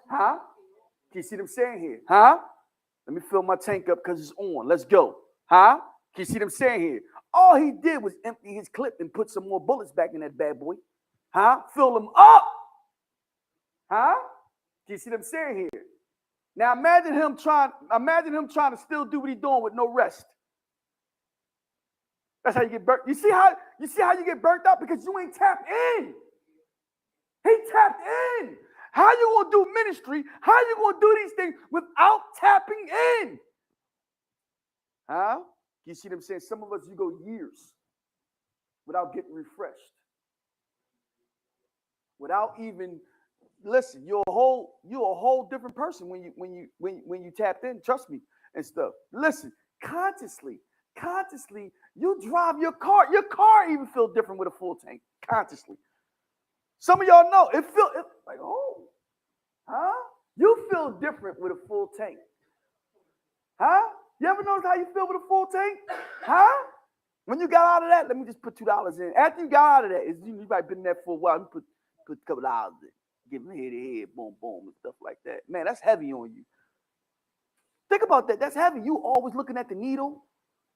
Can you see what I'm saying here? Let me fill my tank up because it's on. Let's go. Can you see what I'm saying here? All he did was empty his clip and put some more bullets back in that bad boy. Fill them up. Can you see what I'm saying here? Now imagine him trying to still do what he's doing with no rest. That's how you get burnt. You see how you get burnt out? Because you ain't tapped in. He tapped in. How you gonna do ministry? How you gonna do these things without tapping in? You see what I'm saying? Some of us, you go years without getting refreshed. Without even listen, you're a whole different person when you tapped in, trust me, and stuff. Listen, consciously, you drive your car even feel different with a full tank. Consciously. Some of y'all know it like, you feel different with a full tank. You ever notice how you feel with a full tank? When you got out of that, let me just put $2 in. After you got out of that, you might been there for a while. You put a couple dollars in. Give him head to head, boom, boom, and stuff like that. Man, that's heavy on you. Think about that. That's heavy. You always looking at the needle.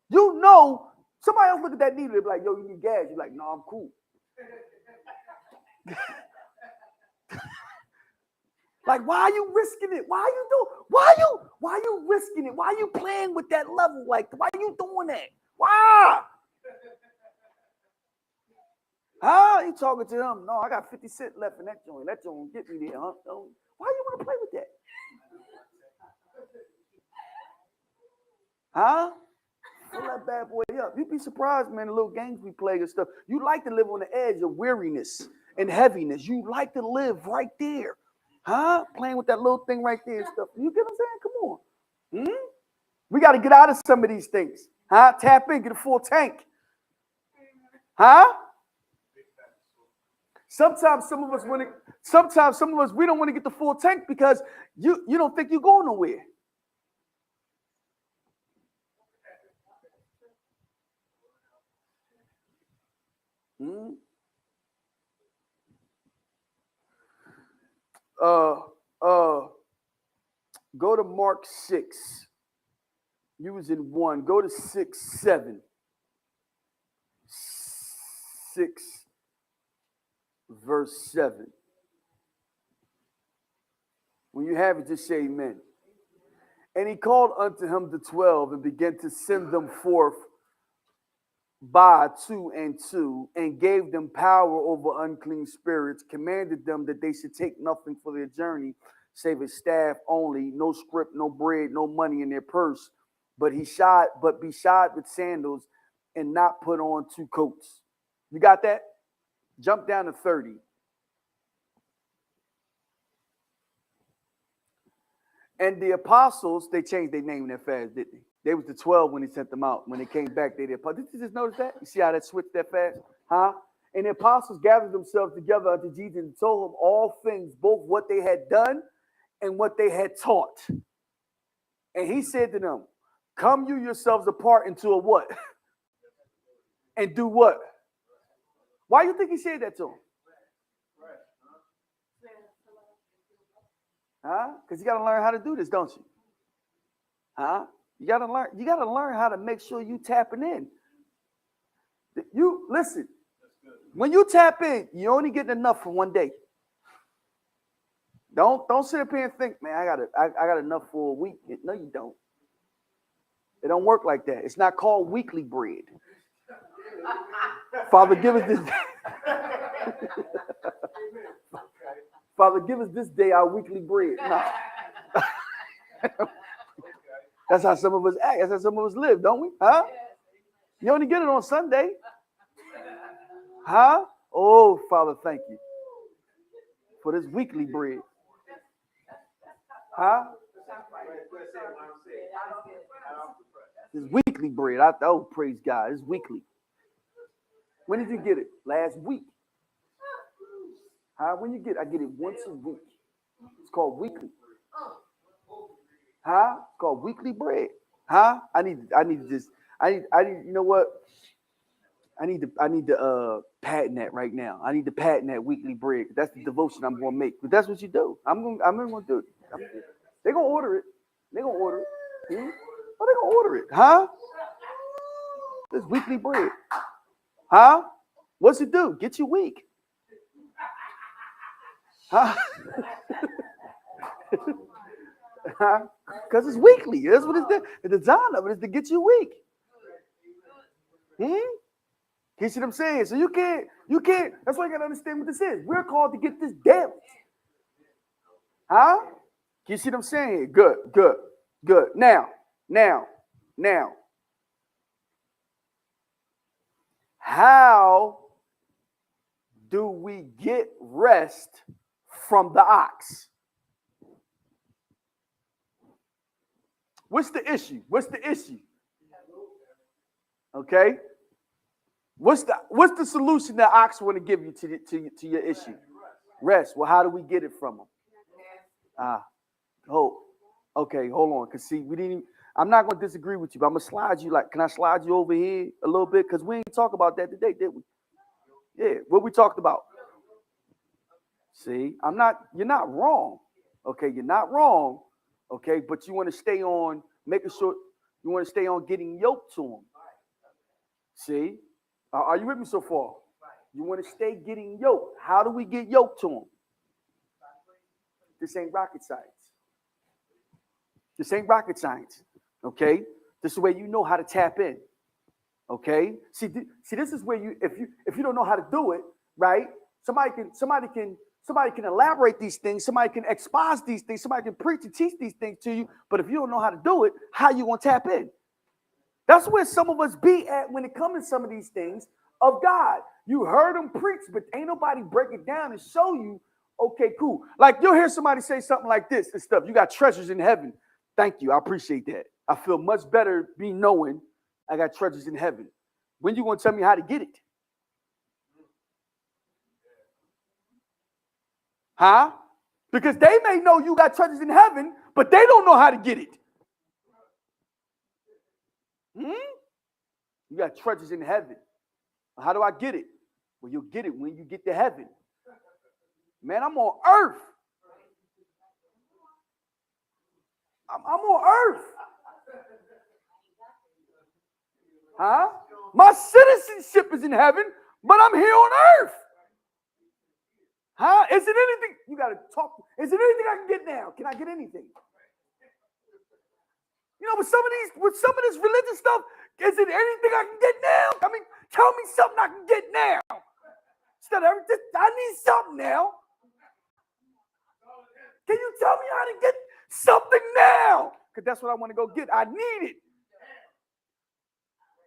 You know, somebody else look at that needle, they be like, yo, you need gas. You're like, no, I'm cool. Like, why are you risking it? Why are you risking it? Why are you playing with that level? Like, why are you doing that? Why? Huh? You talking to him? No, I got 50 cents left in that joint. That joint won't get me there, huh? No. Why you want to play with that? Huh? Fill that bad boy up. You'd be surprised, man, the little games we play and stuff. You like to live on the edge of weariness and heaviness. You like to live right there. Huh? Playing with that little thing right there and stuff. You get what I'm saying? Come on. We got to get out of some of these things. Huh? Tap in, get a full tank. Huh? Sometimes some of us we don't want to get the full tank because you don't think you're going nowhere. Uh Go to Mark 6. You was in 1. Go to 6, 7. 6 verse 7. When you have it, just say amen. And he called unto him the 12 and began to send them forth by 2 and 2, and gave them power over unclean spirits, commanded them that they should take nothing for their journey, save a staff only, no scrip, no bread, no money in their purse, but be shod with sandals, and not put on 2 coats. You got that? Jump down to 30. And the apostles, they changed their name that fast, didn't they? They was the 12 when he sent them out. When they came back, they the apostles. Did you just notice that? You see how that switched that fast? Huh? And the apostles gathered themselves together unto Jesus and told him all things, both what they had done and what they had taught. And he said to them, come you yourselves apart into a what? And do what? Why do you think he said that to them? Huh? Because you got to learn how to do this, don't you? Huh? You got to learn how to make sure you tapping in. You listen. When you tap in, you only getting enough for one day. Don't sit up here and think, man, I got enough for a week. No, you don't. It don't work like that. It's not called weekly bread. Father, give us this day. Father, give us this day our weekly bread. No. That's how some of us act. That's how some of us live, don't we? Huh? You only get it on Sunday. Huh? Oh, Father, thank you for this weekly bread. Huh? This weekly bread. Oh, praise God. It's weekly. When did you get it? Last week. Huh? When you get it? I get it once a week. It's called weekly. Huh? It's called weekly bread. Huh? I need you know what? I need to patent that right now. I need to patent that weekly bread. That's the devotion I'm gonna make. But that's what you do. I'm gonna do it. They're gonna order it. They're gonna order it. Oh, they're gonna order it, huh? This weekly bread. Huh? What's it do? Get you weak. Huh? Because it's weekly. That's what it's there. The design of it is to get you weak. You see what I'm saying? So you can't, that's why you gotta understand what this is. We're called to get this damaged. Huh? You see what I'm saying? Good. Now. How do we get rest from the ox? What's the issue? Okay. What's the solution that ox want to give you to your issue? Rest. Well, how do we get it from them? Okay, hold on. Cause see, I'm not gonna disagree with you, but I'm gonna slide you. Like, can I slide you over here a little bit? Cause we ain't talk about that today, did we? Yeah, what we talked about. See, you're not wrong. Okay, you're not wrong. Okay, but you want to stay on making sure you want to stay on getting yoked to them. See, are you with me so far? You want to stay getting yoked. How do we get yoked to him? This ain't rocket science. This ain't rocket science. Okay? This is where you know how to tap in. Okay? See, this is where if you don't know how to do it, right? Somebody can elaborate these things, somebody can expose these things, somebody can preach and teach these things to you, but if you don't know how to do it, how you gonna tap in? That's where some of us be at when it comes to some of these things of God. You heard them preach, but ain't nobody break it down and show you, okay, cool. Like you'll hear somebody say something like this and stuff. You got treasures in heaven. Thank you. I appreciate that. I feel much better be knowing I got treasures in heaven. When you gonna tell me how to get it? Huh? Because they may know you got treasures in heaven, but they don't know how to get it. You got treasures in heaven. How do I get it? Well, you'll get it when you get to heaven. Man, I'm on earth. I'm on earth. Huh? My citizenship is in heaven, but I'm here on earth. Huh? Is it anything? You got to talk. Is it anything I can get now? Can I get anything? You know, with some of this religious stuff, is it anything I can get now? I mean, tell me something I can get now. Instead of everything, I need something now. Can you tell me how to get something now? Because that's what I want to go get. I need it.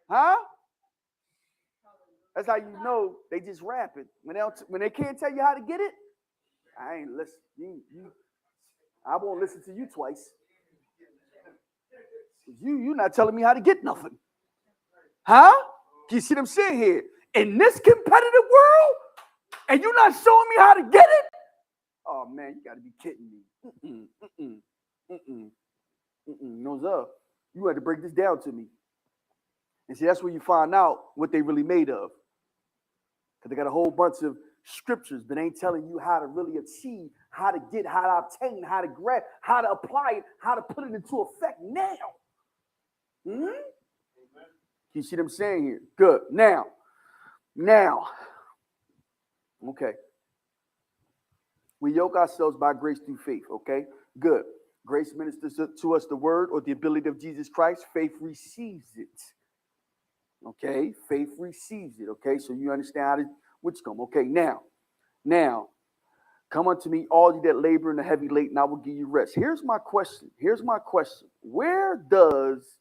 Huh? That's how you know they just rapping. When they can't tell you how to get it, I ain't listen. I won't listen to you twice. You're not telling me how to get nothing. Huh? You see what I'm saying here? In this competitive world, and you're not showing me how to get it? Oh, man, you got to be kidding me. No, sir. You had to break this down to me. And see, that's where you find out what they really made of. Because they got a whole bunch of scriptures, but ain't telling you how to really achieve, how to get, how to obtain, how to grab, how to apply it, how to put it into effect now. You see what I'm saying here? Good. Now. Okay. We yoke ourselves by grace through faith. Okay. Good. Grace ministers to us the word or the ability of Jesus Christ. Faith receives it. Okay. Faith receives it. Okay. So you understand how to which come. Okay. Now, come unto me, all you that labor and are heavy laden, and I will give you rest. Here's my question. Where does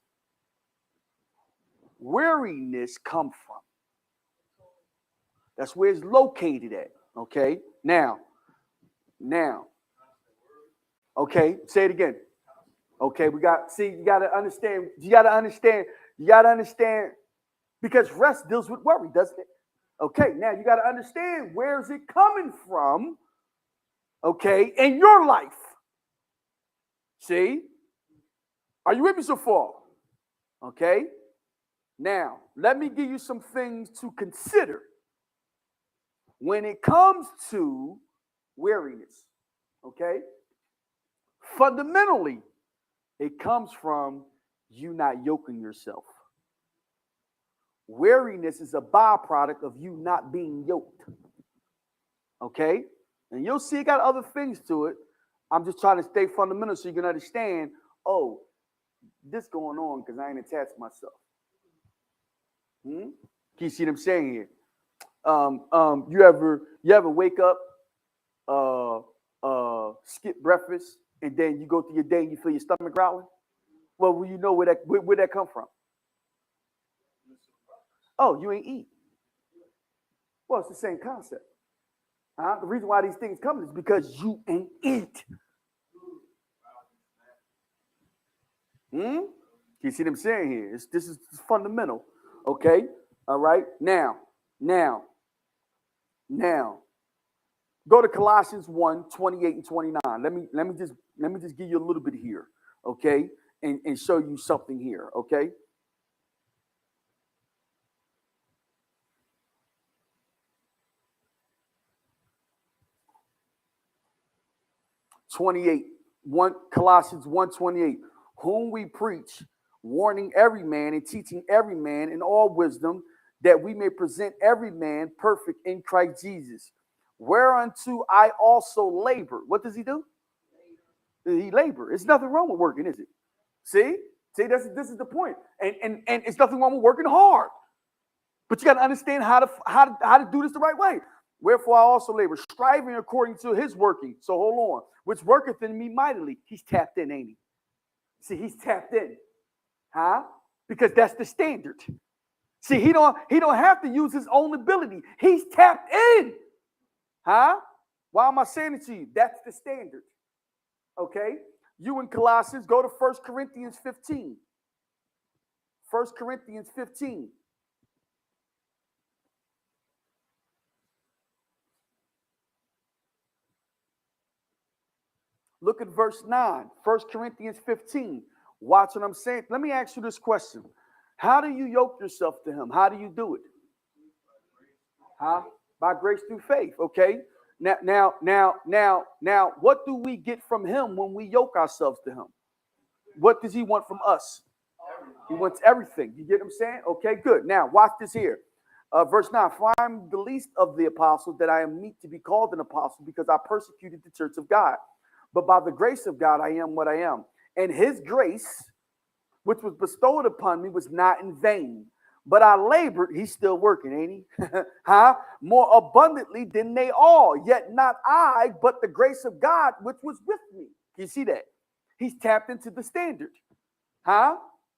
weariness come from? That's where it's located at. Okay. Now. Okay. Say it again. Okay. You got to understand. Because rest deals with worry, doesn't it? Okay. Now you got to understand, where is it coming from? Okay. In your life. See? Are you with me so far? Okay. Now, let me give you some things to consider when it comes to weariness. Okay? Fundamentally, it comes from you not yoking yourself. Weariness is a byproduct of you not being yoked. Okay? And you'll see it got other things to it. I'm just trying to stay fundamental so you can understand, oh, this going on because I ain't attached myself. Can you see what I'm saying here? You ever wake up, skip breakfast, and then you go through your day and you feel your stomach growling? Well, you know where that come from? Oh, you ain't eat. Well, it's the same concept. The reason why these things come is because you ain't eat. You see what I'm saying here? This is fundamental. Okay. All right. Now. Go to Colossians 1:28 and 29. Let me just give you a little bit here. Okay. And show you something here. Okay. Colossians 1:28, whom we preach, warning every man and teaching every man in all wisdom, that we may present every man perfect in Christ Jesus. Whereunto I also labor. What does he do? He labor. It's nothing wrong with working, is it? See? This is the point. And it's nothing wrong with working hard. But you got to understand how to do this the right way. Wherefore I also labor, striving according to his working. So hold on. Which worketh in me mightily. He's tapped in, ain't he? See, he's tapped in. Huh? Because that's the standard. See, he don't have to use his own ability. He's tapped in. Huh? Why am I saying it to you? That's the standard. Okay? You in Colossians, go to 1 Corinthians 15. 1 Corinthians 15. Look at verse 9. 1 Corinthians 15. Watch what I'm saying. Let me ask you this question. How do you yoke yourself to him? How do you do it? Huh? By grace through faith. Okay. Now, what do we get from him when we yoke ourselves to him? What does he want from us? He wants everything. You get what I'm saying? Okay, good. Now, watch this here. Verse 9, for I am the least of the apostles, that I am meet to be called an apostle, because I persecuted the church of God. But by the grace of God, I am what I am. And his grace, which was bestowed upon me, was not in vain. But I labored, he's still working, ain't he? Huh? More abundantly than they all. Yet not I, but the grace of God, which was with me. Can you see that? He's tapped into the standard. Huh?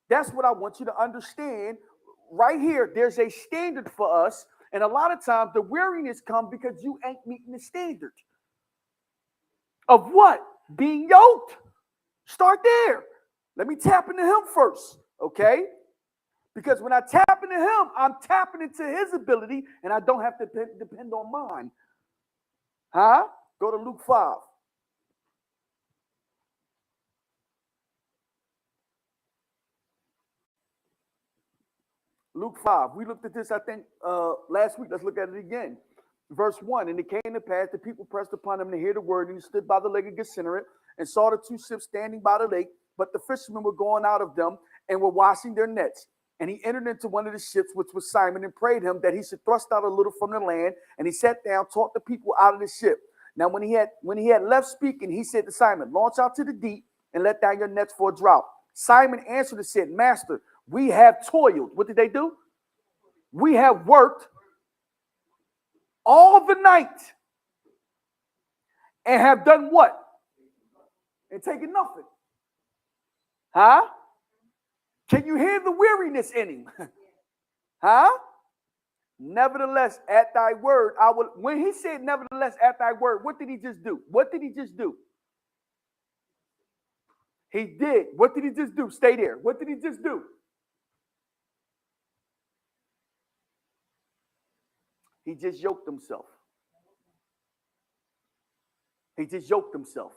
That's what I want you to understand. Right here, there's a standard for us. And a lot of times the weariness comes because you ain't meeting the standard. Of what? Being yoked. Start there. Let me tap into him first. Okay? Because when I tap into him, I'm tapping into his ability, and I don't have to depend on mine. Huh? Go to Luke 5. Luke 5. We looked at this, I think, last week. Let's look at it again. Verse 1. And it came to pass, the people pressed upon him to hear the word, and he stood by the lake of Gennesaret and saw the two ships standing by the lake, but the fishermen were going out of them and were washing their nets. And he entered into one of the ships, which was Simon, and prayed him that he should thrust out a little from the land. And he sat down, taught the people out of the ship. Now, when he had left speaking, he said to Simon, launch out to the deep and let down your nets for a drought. Simon answered and said, Master, we have toiled. What did they do? We have worked all the night and have done what? And taken nothing. Huh? Can you hear the weariness in him? Huh? Nevertheless, at thy word, I will. When he said, nevertheless, at thy word, what did he just do? What did he just do? He did. What did he just do? Stay there. What did he just do? He just yoked himself. He just yoked himself.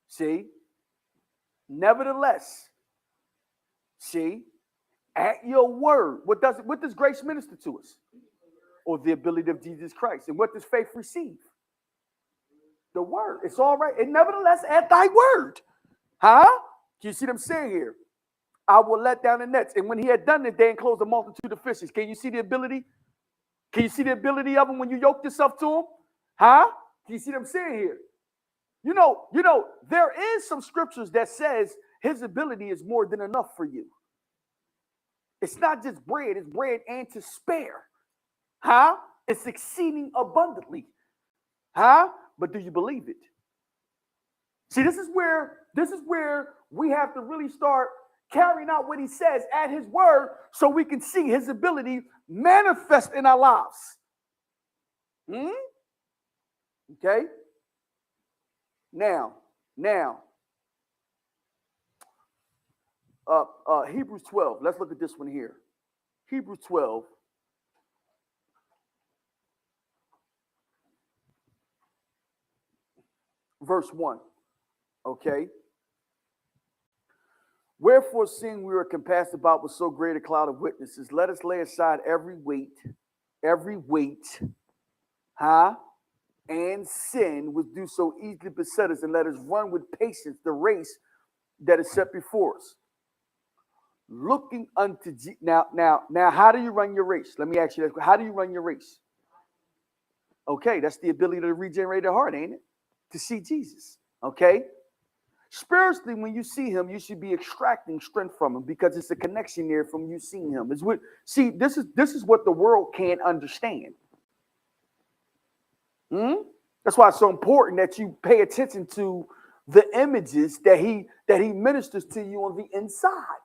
See? Nevertheless, see, at your word, what does grace minister to us? Or the ability of Jesus Christ. And what does faith receive? The word. It's all right. And nevertheless, at thy word. Huh? Do you see what I'm saying here? I will let down the nets. And when he had done it, they enclosed a multitude of fishes. Can you see the ability? Can you see the ability of him when you yoke yourself to him? Huh? Do you see what I'm saying here? You know, there is some scriptures that says his ability is more than enough for you. It's not just bread, it's bread and to spare. Huh? It's exceeding abundantly. Huh? But do you believe it? See, this is where we have to really start carrying out what he says at his word so we can see his ability manifest in our lives. Okay? Now, Hebrews 12. Let's look at this one here. Hebrews 12. Verse 1. Okay? Wherefore, seeing we are compassed about with so great a cloud of witnesses, let us lay aside every weight, and sin which do so easily beset us, and let us run with patience the race that is set before us. looking unto now, how do you run your race? Let me ask you that. How do you run your race? Okay, that's the ability to regenerate the heart, ain't it? To see Jesus. Okay. Spiritually, when you see him, you should be extracting strength from him because it's a connection there from you seeing him. It's what this is what the world can't understand. That's why it's so important that you pay attention to the images that he ministers to you on the inside.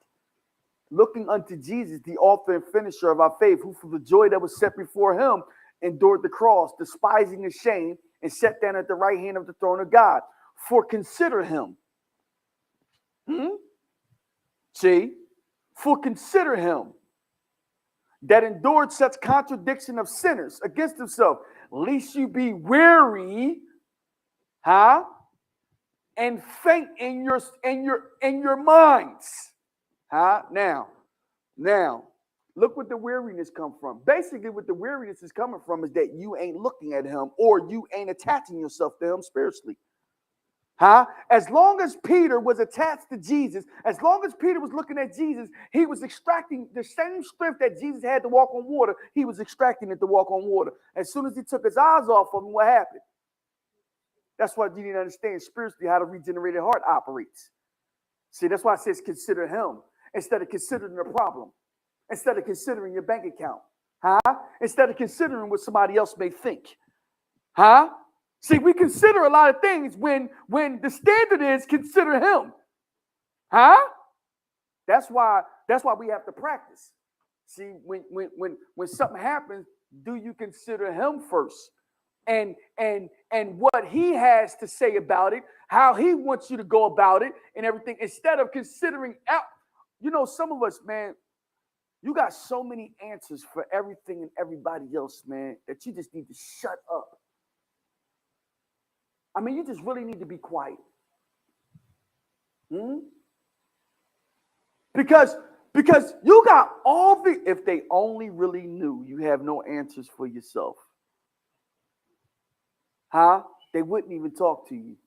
Looking unto Jesus, the author and finisher of our faith, who for the joy that was set before him endured the cross, despising the shame, and sat down at the right hand of the throne of God. For consider him. See? For consider him that endured such contradiction of sinners against himself, lest you be weary, and faint in your minds. Now, look what the weariness come from. Basically, what the weariness is coming from is that you ain't looking at him or you ain't attaching yourself to him spiritually. As long as Peter was attached to Jesus, as long as Peter was looking at Jesus, he was extracting the same strength that Jesus had to walk on water. He was extracting it to walk on water. As soon as he took his eyes off of him, what happened? That's why you need to understand spiritually how the regenerated heart operates. See, that's why it says consider him instead of considering the problem, instead of considering your bank account, instead of considering what somebody else may think. See, we consider a lot of things when the standard is consider him. That's why we have to practice. See, when something happens, do you consider him first? And what he has to say about it, how he wants you to go about it, and everything, instead of considering out. You know, some of us, man, you got so many answers for everything and everybody else, man, that you just need to shut up. I mean, you just really need to be quiet. Because you got all the, if they only really knew you have no answers for yourself. They wouldn't even talk to you.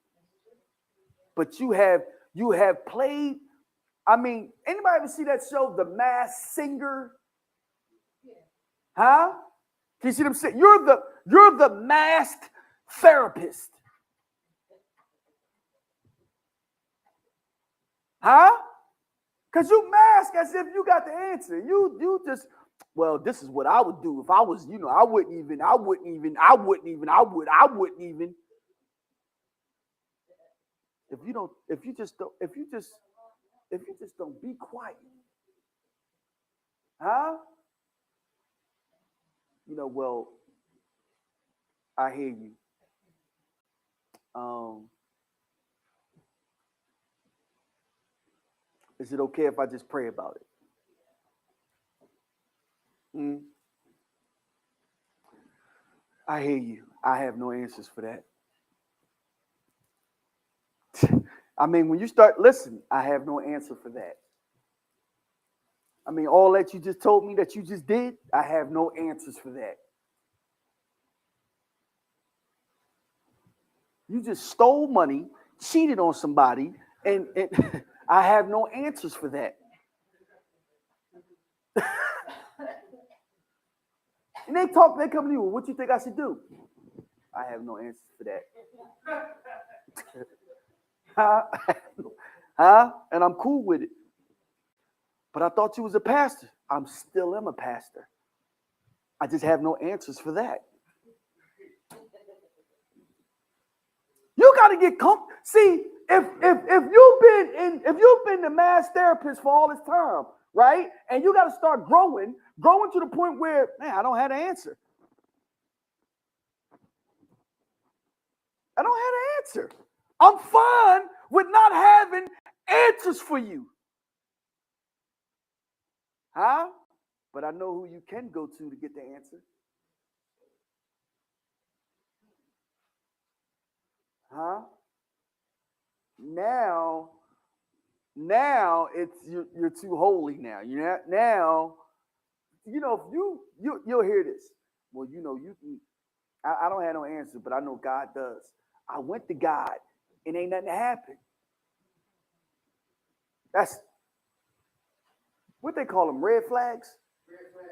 But you have played. I mean, anybody ever see that show, The Masked Singer? Can you see them say you're the masked therapist? Because you mask as if you got the answer. You just, well, this is what I would do if I was, I wouldn't even. If you just don't be quiet. Well, I hear you. Is it okay if I just pray about it? I hear you. I have no answers for that. I mean, when you start, listen, I have no answer for that. I mean, all that you just told me that you just did, I have no answers for that. You just stole money, cheated on somebody, and I have no answers for that. And they come to you, well, what you think I should do? I have no answers for that. And I'm cool with it. But I thought you was a pastor. I'm still am a pastor. I just have no answers for that. You got to get comfortable. See, if you've been the mass therapist for all this time, right? And you got to start growing to the point where, man, I don't have an answer. I don't have an answer. I'm fine with not having answers for you. But I know who you can go to get the answer. Now it's you're too holy now. Now, if you'll hear this. Well, you can. I don't have no answer, but I know God does. I went to God, and ain't nothing happened. What they call them? Red flags?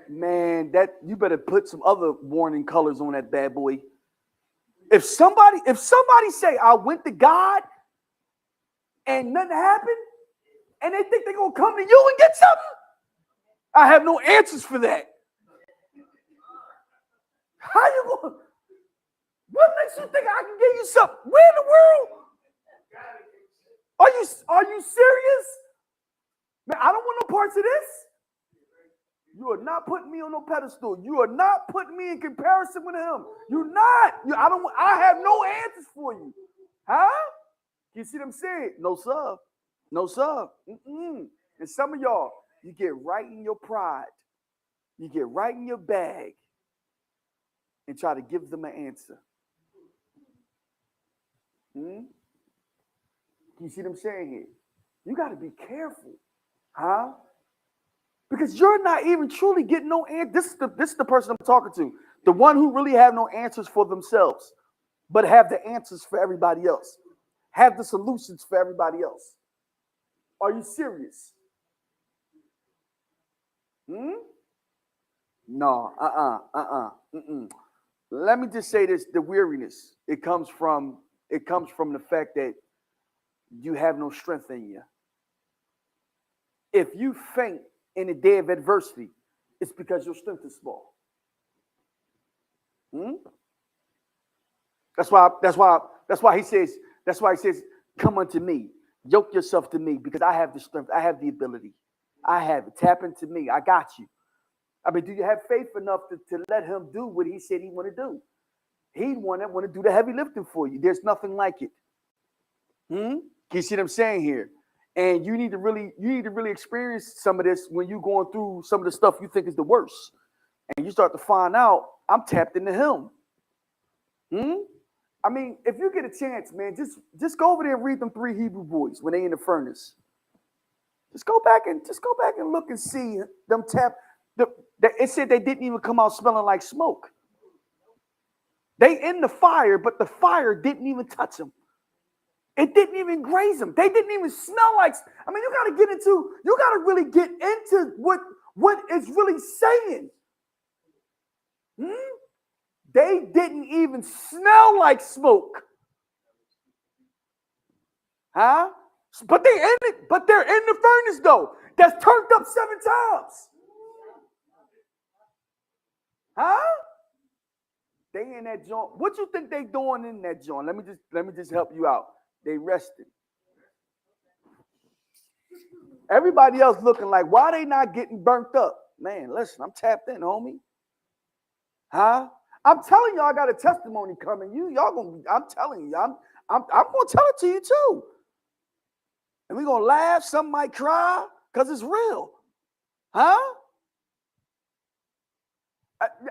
Man, that you better put some other warning colors on that bad boy. If somebody say I went to God and nothing happened, and they think they're gonna come to you and get something, I have no answers for that. How you going? What makes you think I can give you something? Where in the world? Are you serious? Man, I don't want no parts of this. You are not putting me on no pedestal. You are not putting me in comparison with him. You're not. I have no answers for you. Huh? You see what I'm saying? No, sir. No, sir. Mm-mm. And some of y'all, you get right in your pride. You get right in your bag and try to give them an answer. You see what I'm saying here? You got to be careful. Huh? Because you're not even truly getting no answer. This is the person I'm talking to. The one who really have no answers for themselves, but have the answers for everybody else. Have the solutions for everybody else. Are you serious? No, Let me just say this: the weariness, it comes from the fact that you have no strength in you. If you faint in the day of adversity, it's because your strength is small. That's why he says, come unto me, yoke yourself to me, because I have the strength, I have the ability. I have it. Tap into me. I got you. I mean, do you have faith enough to let him do what he said he want to do? He want to do the heavy lifting for you. There's nothing like it. Can you see what I'm saying here? And you need to really experience some of this when you're going through some of the stuff you think is the worst. And you start to find out, I'm tapped into him. I mean, if you get a chance, man, just go over there and read them 3 Hebrew boys when they in the furnace. Just go back and look and see them tap. It said they didn't even come out smelling like smoke. They in the fire, but the fire didn't even touch them. It didn't even graze them. They didn't even smell like. I mean, you got to really get into what it's really saying. They didn't even smell like smoke. Huh? But they're in the furnace though. That's turned up 7 times. Huh? They in that joint. What you think they doing in that joint? Let me just help you out. They resting. Everybody else looking like, why they not getting burnt up? Man, listen, I'm tapped in, homie. Huh? I'm telling y'all, I got a testimony coming. I'm telling you, I'm gonna tell it to you too. And we're gonna laugh, some might cry, because it's real. Huh?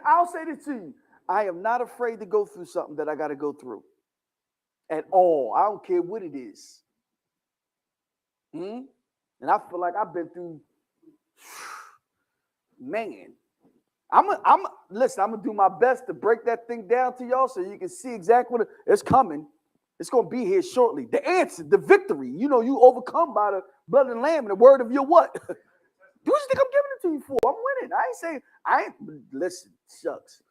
I'll say this to you. I am not afraid to go through something that I got to go through. At all. I don't care what it is. And I feel like I've been through, man. Listen, I'm gonna do my best to break that thing down to y'all so you can see exactly what it's coming. It's gonna be here shortly. The answer, the victory. You overcome by the blood and lamb and the word of your what? Do you think I'm giving it to you for? I'm winning. Listen, shucks.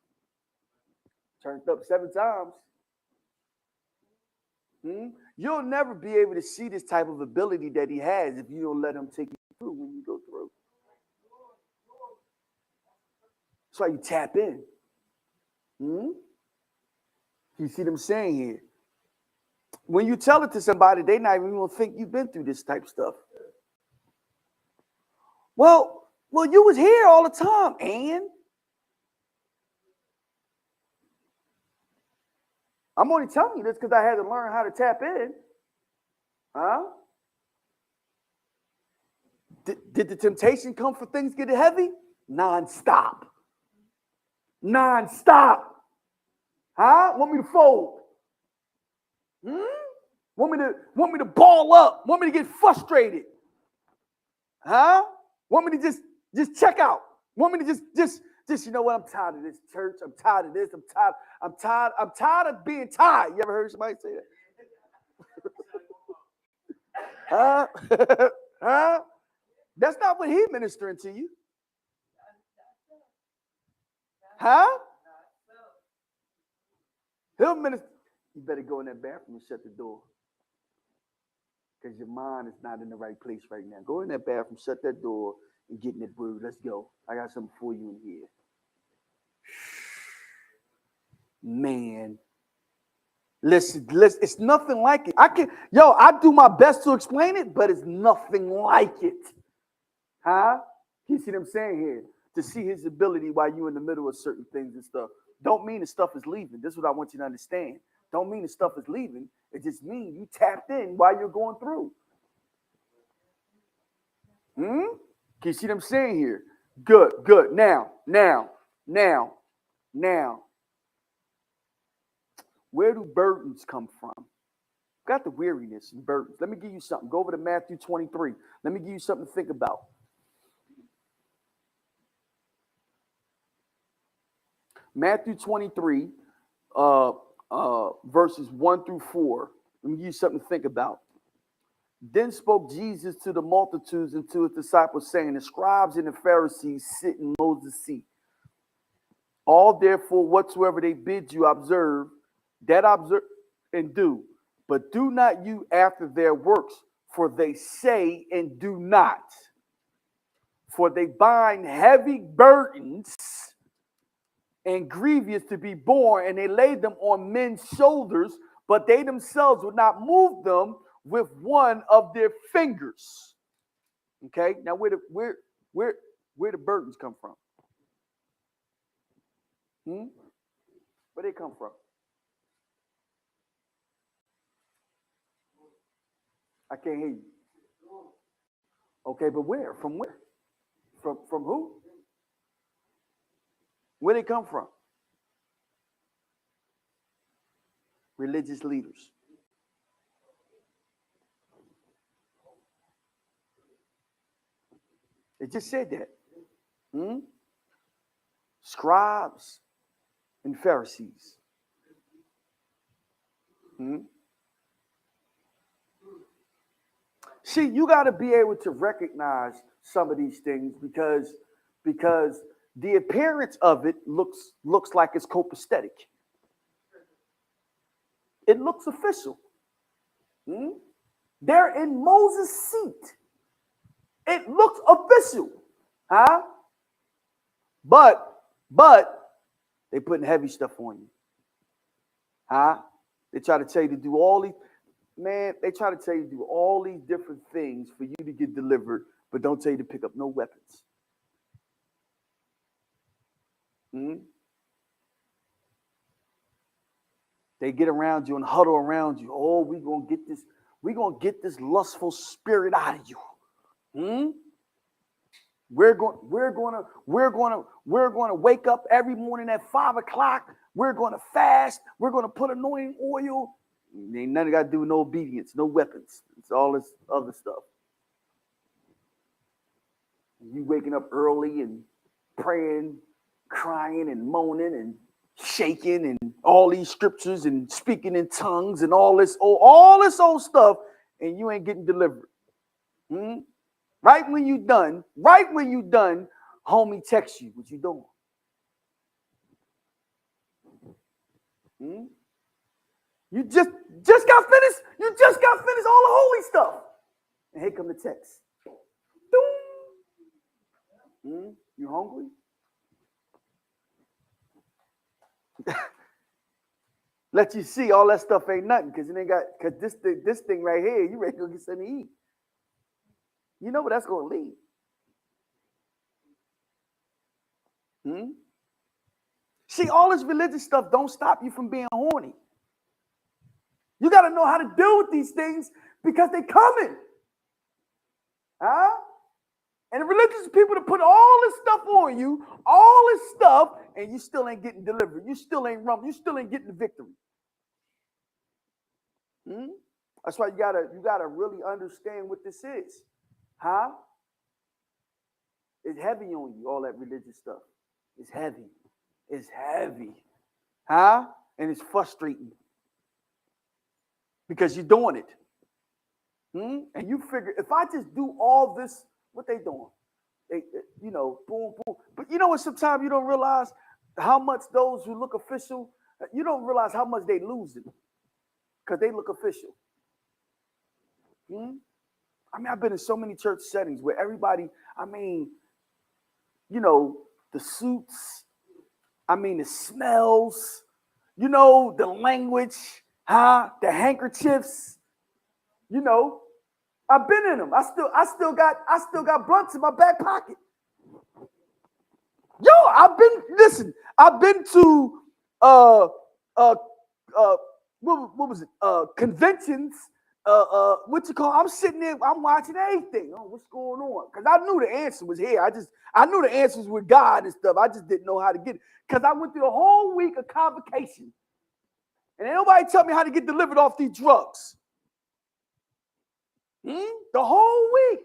Turned up 7 times. You'll never be able to see this type of ability that he has if you don't let him take you through when you go through. That's why you tap in. You see what I'm saying here? When you tell it to somebody, they not even gonna think you've been through this type of stuff. Well, you was here all the time, and I'm only telling you this because I had to learn how to tap in. Huh? Did the temptation come for things getting heavy? Non-stop. Huh? Want me to fold? Want me to ball up? Want me to get frustrated? Huh? Want me to just check out? Want me to just you know what? I'm tired of this church. I'm tired of this. I'm tired of being tired. You ever heard somebody say that? Huh? Huh? That's not what he ministering to you. Huh? He'll minister. You better go in that bathroom and shut the door. Because your mind is not in the right place right now. Go in that bathroom, shut that door, and get in that word. Let's go. I got something for you in here. Man. Listen, it's nothing like it. I do my best to explain it, but it's nothing like it. Huh? You see what I'm saying here? To see his ability while you're in the middle of certain things and stuff. Don't mean the stuff is leaving. This is what I want you to understand. Don't mean the stuff is leaving. It just means you tapped in while you're going through. Can you see what I'm saying here? Good. Now. Where do burdens come from? Got the weariness and burdens. Let me give you something. Go over to Matthew 23. Let me give you something to think about. Matthew 23, verses 1 through 4. Let me give you something to think about. Then spoke Jesus to the multitudes and to his disciples, saying, the scribes and the Pharisees sit in Moses' seat. All therefore whatsoever they bid you observe, that observe and do. But do not you after their works, for they say and do not. For they bind heavy burdens and grievous to be borne, and they lay them on men's shoulders, but they themselves would not move them with one of their fingers. Okay, now where the burdens come from? Where they come from? I can't hear you. Okay, but where? From where? From who? Where they come from? Religious leaders. It just said that. Scribes and Pharisees. See, you got to be able to recognize some of these things because the appearance of it looks like it's copacetic. It looks official. They're in Moses' seat. It looks official. Huh? But they putting heavy stuff on you. Huh? They try to tell you to do all these, they try to tell you to do all these different things for you to get delivered, but don't tell you to pick up no weapons. They get around you and huddle around you. Oh, we're gonna get this lustful spirit out of you. We're going to wake up every morning at 5 o'clock. We're going to fast. We're going to put anointing oil. Ain't nothing got to do with no obedience, no weapons. It's all this other stuff. You waking up early and praying, crying and moaning and shaking and all these scriptures and speaking in tongues and all this old stuff, and you ain't getting delivered. Right when you done, homie texts you. What you doing? You just got finished. You just got finished all the holy stuff, and here come the text. You hungry? Let you see all that stuff ain't nothing because it ain't got this thing right here. You ready to go get something to eat? You know where that's going to lead. See, all this religious stuff don't stop you from being horny. You got to know how to deal with these things because they coming. Huh? And the religious people to put all this stuff on you, all this stuff, and you still ain't getting delivered. You still ain't rumbling. You still ain't getting the victory. That's why you gotta really understand what this is. Huh? It's heavy on you, all that religious stuff. It's heavy. It's heavy. Huh? And it's frustrating. Because you're doing it. And you figure, if I just do all this What they doing? They, boom, boom. But you know what? Sometimes you don't realize how much those who look official, you don't realize how much they losing because they look official. Hmm? I mean, I've been in so many church settings where everybody, I mean, the suits, I mean, the smells, the language, the handkerchiefs, I've been in them. I still got blunts in my back pocket. Yo, I've been to uh uh what was it? Conventions. What you call? I'm sitting there, I'm watching everything. Oh, what's going on? Because I knew the answer was here. I knew the answers with God and stuff. I just didn't know how to get it. Because I went through a whole week of convocation. And ain't nobody tell me how to get delivered off these drugs. The whole week.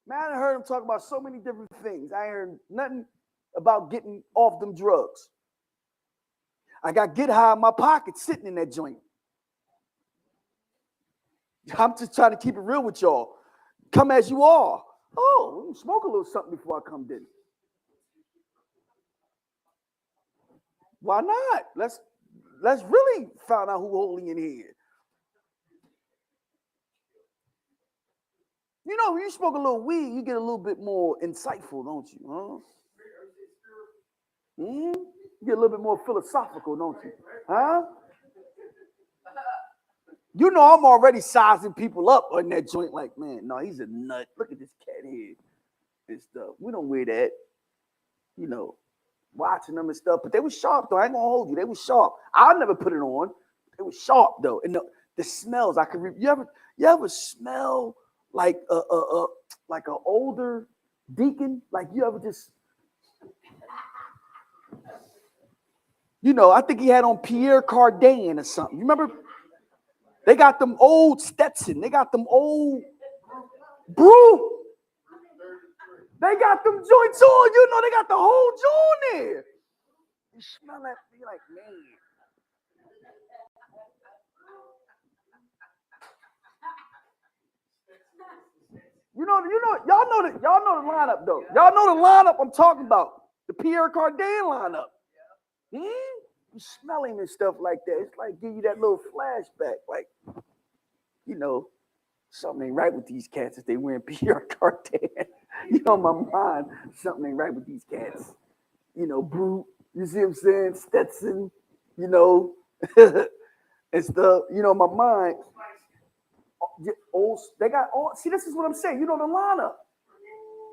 Man, I heard him talk about so many different things. I heard nothing about getting off them drugs. I got Get High in my pocket sitting in that joint. I'm just trying to keep it real with y'all. Come as you are. Oh, smoke a little something before I come in. Why not? Let's really find out who holy in here. When you smoke a little weed, you get a little bit more insightful, don't you? Huh? You get a little bit more philosophical, don't you? Huh? I'm already sizing people up on that joint like, man, no, he's a nut. Look at this cat here and stuff. We don't wear that, watching them and stuff. But they were sharp, though. I ain't going to hold you. They were sharp. I never put it on. They were sharp, though. And the smells, I could you ever smell like an older deacon? Like you ever just, I think he had on Pierre Cardin or something. You remember? They got them old Stetson. They got them old Brew. They got them joints on. They got the whole joint there. You smell that, you're like, man. Y'all know the lineup though. Y'all know the lineup I'm talking about. The Pierre Cardin lineup. You smell him and stuff like that. It's like give you that little flashback. Like, something ain't right with these cats if they wearing Pierre Cardin. My mind, something ain't right with these cats. Brute, you see what I'm saying? Stetson, and stuff. My mind. They got all. See, this is what I'm saying. The lineup.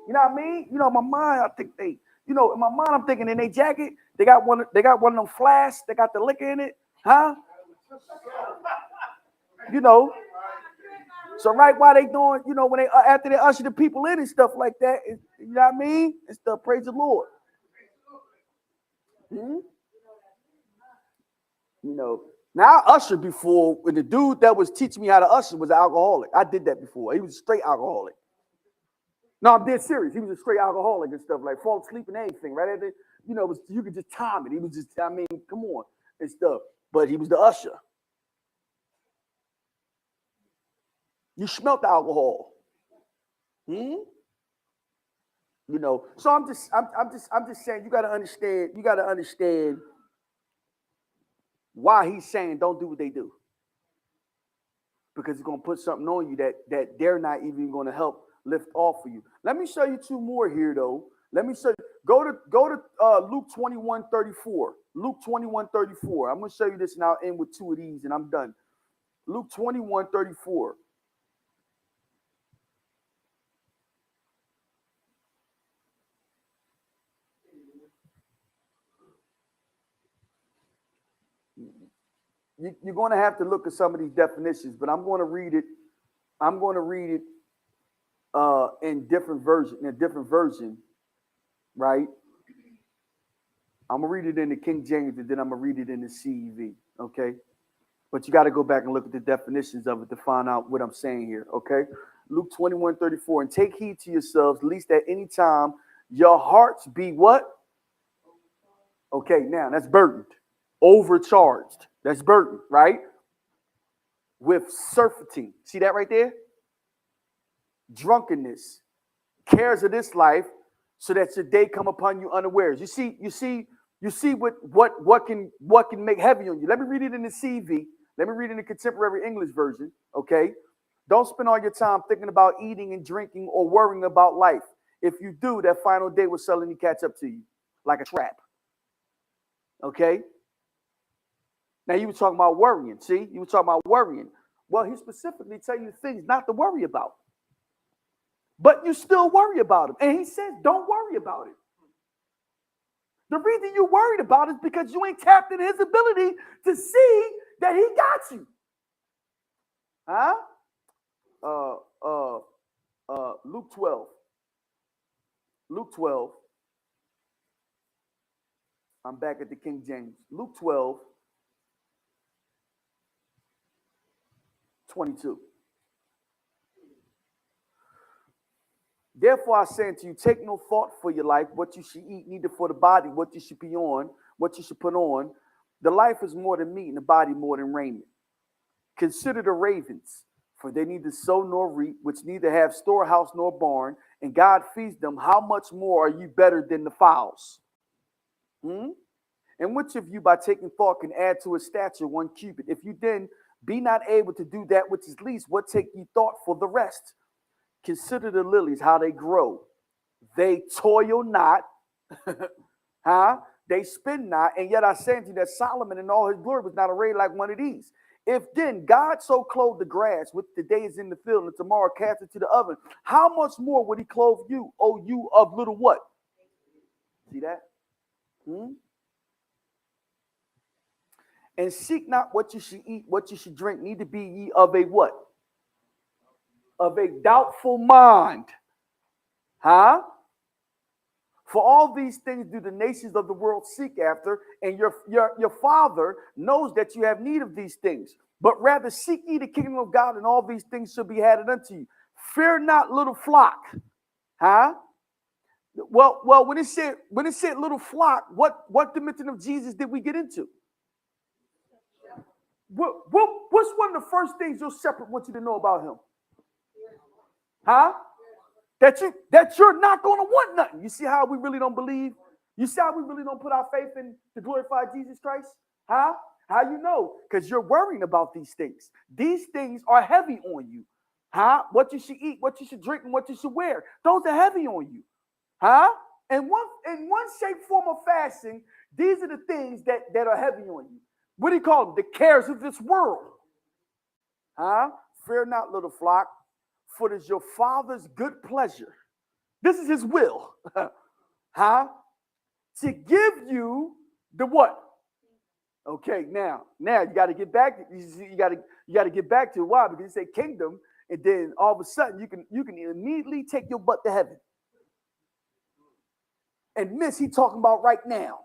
You know what I mean? My mind. I think they. In my mind, I'm thinking in their jacket, they got one. They got one of them flasks. They got the liquor in it, huh? So right while they doing, when they after they usher the people in and stuff like that, you know what I mean? And stuff. Praise the Lord. Now I ushered before when the dude that was teaching me how to usher was an alcoholic. I did that before. He was a straight alcoholic. No, I'm dead serious. He was a straight alcoholic and stuff, like fall asleep and anything, right? You could just time it. He was just, come on and stuff. But he was the usher. You smelt the alcohol. So I'm just saying you gotta understand why he's saying don't do what they do. Because it's gonna put something on you that they're not even gonna help lift off for you. Let me show you two more here though. Let me show you. Go to Luke 21:34. Luke 21:34. I'm gonna show you this and I'll end with two of these and I'm done. Luke 21:34. You're going to have to look at some of these definitions, but I'm going to read it. I'm going to read it in a different version, right? I'm gonna read it in the King James, and then I'm gonna read it in the CEV. Okay, but you got to go back and look at the definitions of it to find out what I'm saying here. Okay, Luke 21:34, and take heed to yourselves, lest at any time your hearts be what? Okay, now that's burdened, overcharged. That's burdened, right? With surfeiting. See that right there? Drunkenness, cares of this life, so that your day come upon you unawares. You see what can make heavy on you. Let me read it in the CV. Let me read it in the contemporary English version. Okay. Don't spend all your time thinking about eating and drinking or worrying about life. If you do, that final day will suddenly catch up to you like a trap. Okay. Now you were talking about worrying. See, you were talking about worrying. Well, he specifically tell you things not to worry about, but you still worry about them. And he says, don't worry about it. The reason you worried about it is because you ain't tapped into his ability to see that he got you. Huh? Luke 12. Luke 12. I'm back at the King James. Luke 12, 22. Therefore I say unto you, take no thought for your life, what you should eat, neither for the body, what you should be on, what you should put on. The life is more than meat, and the body more than raiment. Consider the ravens, for they neither sow nor reap, which neither have storehouse nor barn, and God feeds them. How much more are you better than the fowls? And which of you, by taking thought, can add to his stature 1 cubit? If you then be not able to do that which is least, what take ye thought for the rest? Consider the lilies, how they grow. They toil not, huh? They spin not, and yet I say unto you that Solomon in all his glory was not arrayed like one of these. If then God so clothed the grass, which today is in the field, and tomorrow cast it to the oven, how much more would he clothe you, O you of little what? See that? And seek not what you should eat, what you should drink, neither be ye of a what? Of a doubtful mind. Huh? For all these things do the nations of the world seek after, and your Father knows that you have need of these things. But rather seek ye the kingdom of God, and all these things shall be added unto you. Fear not, little flock. Huh? Well, when it said little flock, what dimension of Jesus did we get into? What's one of the first things your shepherd wants you to know about him? Huh? That you're not going to want nothing. You see how we really don't believe? You see how we really don't put our faith in to glorify Jesus Christ? Huh? How you know? Because you're worrying about these things. These things are heavy on you. Huh? What you should eat, what you should drink, and what you should wear. Those are heavy on you. Huh? And in one shape, form, or fashion, these are the things that are heavy on you. What do you call them? The cares of this world. Huh? Fear not, little flock, for it is your Father's good pleasure. This is his will. Huh? To give you the what? Okay, now you got to get back. You got to get back to why? Because you say kingdom, and then all of a sudden you can immediately take your butt to heaven. And miss, he talking about right now.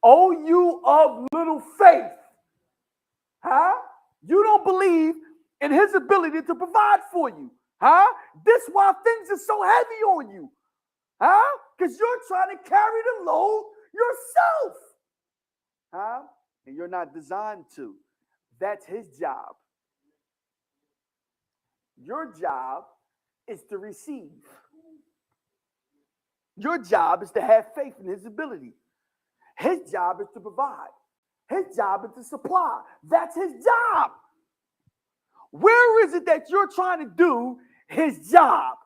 Oh, you of little faith. Huh? You don't believe in his ability to provide for you. Huh? This why things are so heavy on you. Huh? Because you're trying to carry the load yourself. Huh? And you're not designed to. That's his job. Your job is to receive. Your job is to have faith in his ability. His job is to provide. His job is to supply. That's his job. Where is it that you're trying to do his job?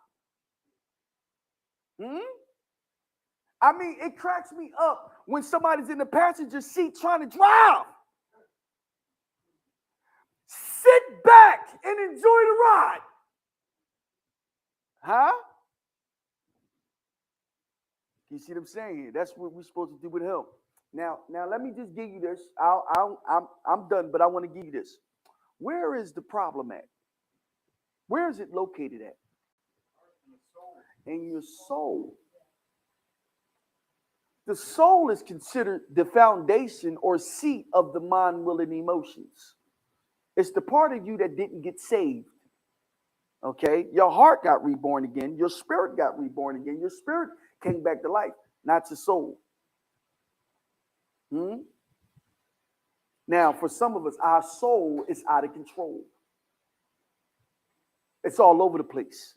I mean, it cracks me up when somebody's in the passenger seat trying to drive. Sit back and enjoy the ride. Huh? You see what I'm saying here? That's what we're supposed to do with him. Now let me just give you this. I'm done, but I want to give you this. Where is the problem at? Where is it located at? In your soul. The soul is considered the foundation or seat of the mind, will, and emotions. It's the part of you that didn't get saved. Okay? Your heart got reborn again. Your spirit got reborn again. Your spirit came back to life, not your soul. Now, for some of us, our soul is out of control. It's all over the place.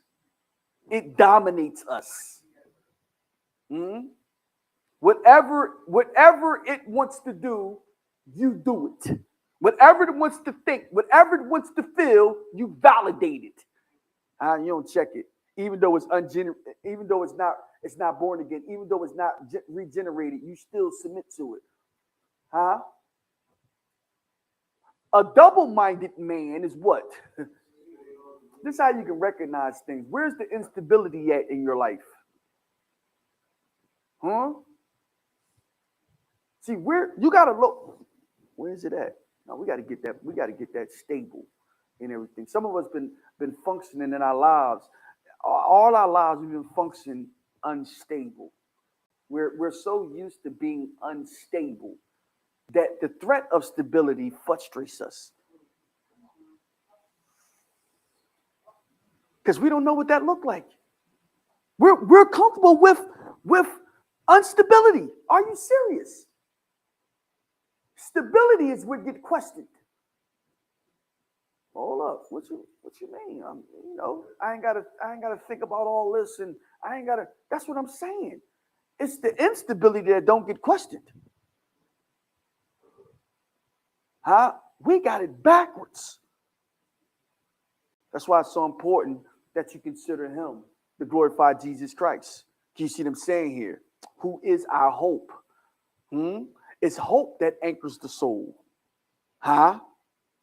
It dominates us. Hmm? Whatever it wants to do, you do it. Whatever it wants to think, whatever it wants to feel, you validate it. You don't check it, even though it's even though it's not born again, even though it's not regenerated, you still submit to it. Huh? A double-minded man is what? This is how you can recognize things. Where's the instability at in your life? Huh? See, where you gotta look. Where is it at? No, we gotta get that. We gotta get that stable and everything. Some of us been functioning in our lives. All our lives we've been functioning unstable. We're so used to being unstable that the threat of stability frustrates us because we don't know what that looked like. We're comfortable with instability. Are you serious? Stability is what get questioned. Hold up, what you mean? I ain't gotta think about all this, and I ain't gotta. That's what I'm saying. It's the instability that don't get questioned. Huh? We got it backwards. That's why it's so important that you consider him, the glorified Jesus Christ. Can you see what I'm saying here? Who is our hope? It's hope that anchors the soul. Huh?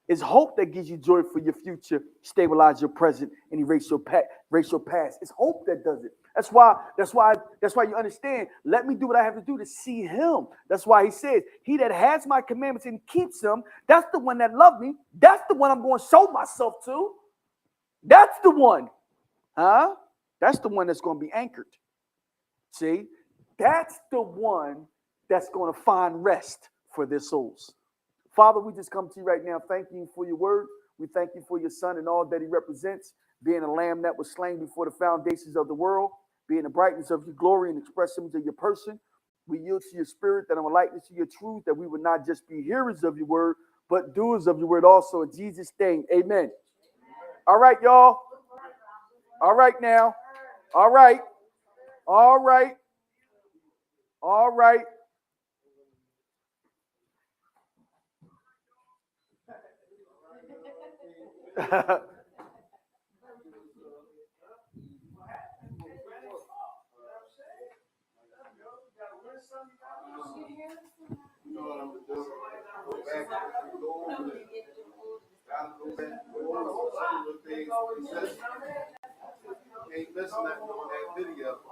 It's hope that gives you joy for your future, stabilize your present, and erase your past. It's hope that does it. That's why you understand. Let me do what I have to do to see him. That's why he says, he that has my commandments and keeps them, that's the one that loves me. That's the one I'm going to show myself to. That's the one. Huh? That's the one that's going to be anchored. See? That's the one that's going to find rest for their souls. Father, we just come to you right now. Thank you for your word. We thank you for your son and all that he represents, being a lamb that was slain before the foundations of the world, being the brightness of your glory and express image of your person. We yield to your spirit that in likeness to your truth, that we would not just be hearers of your word, but doers of your word also. In Jesus' name, amen. All right, y'all. All right now. All right. All right. All right. Ain't missing nothing on that video.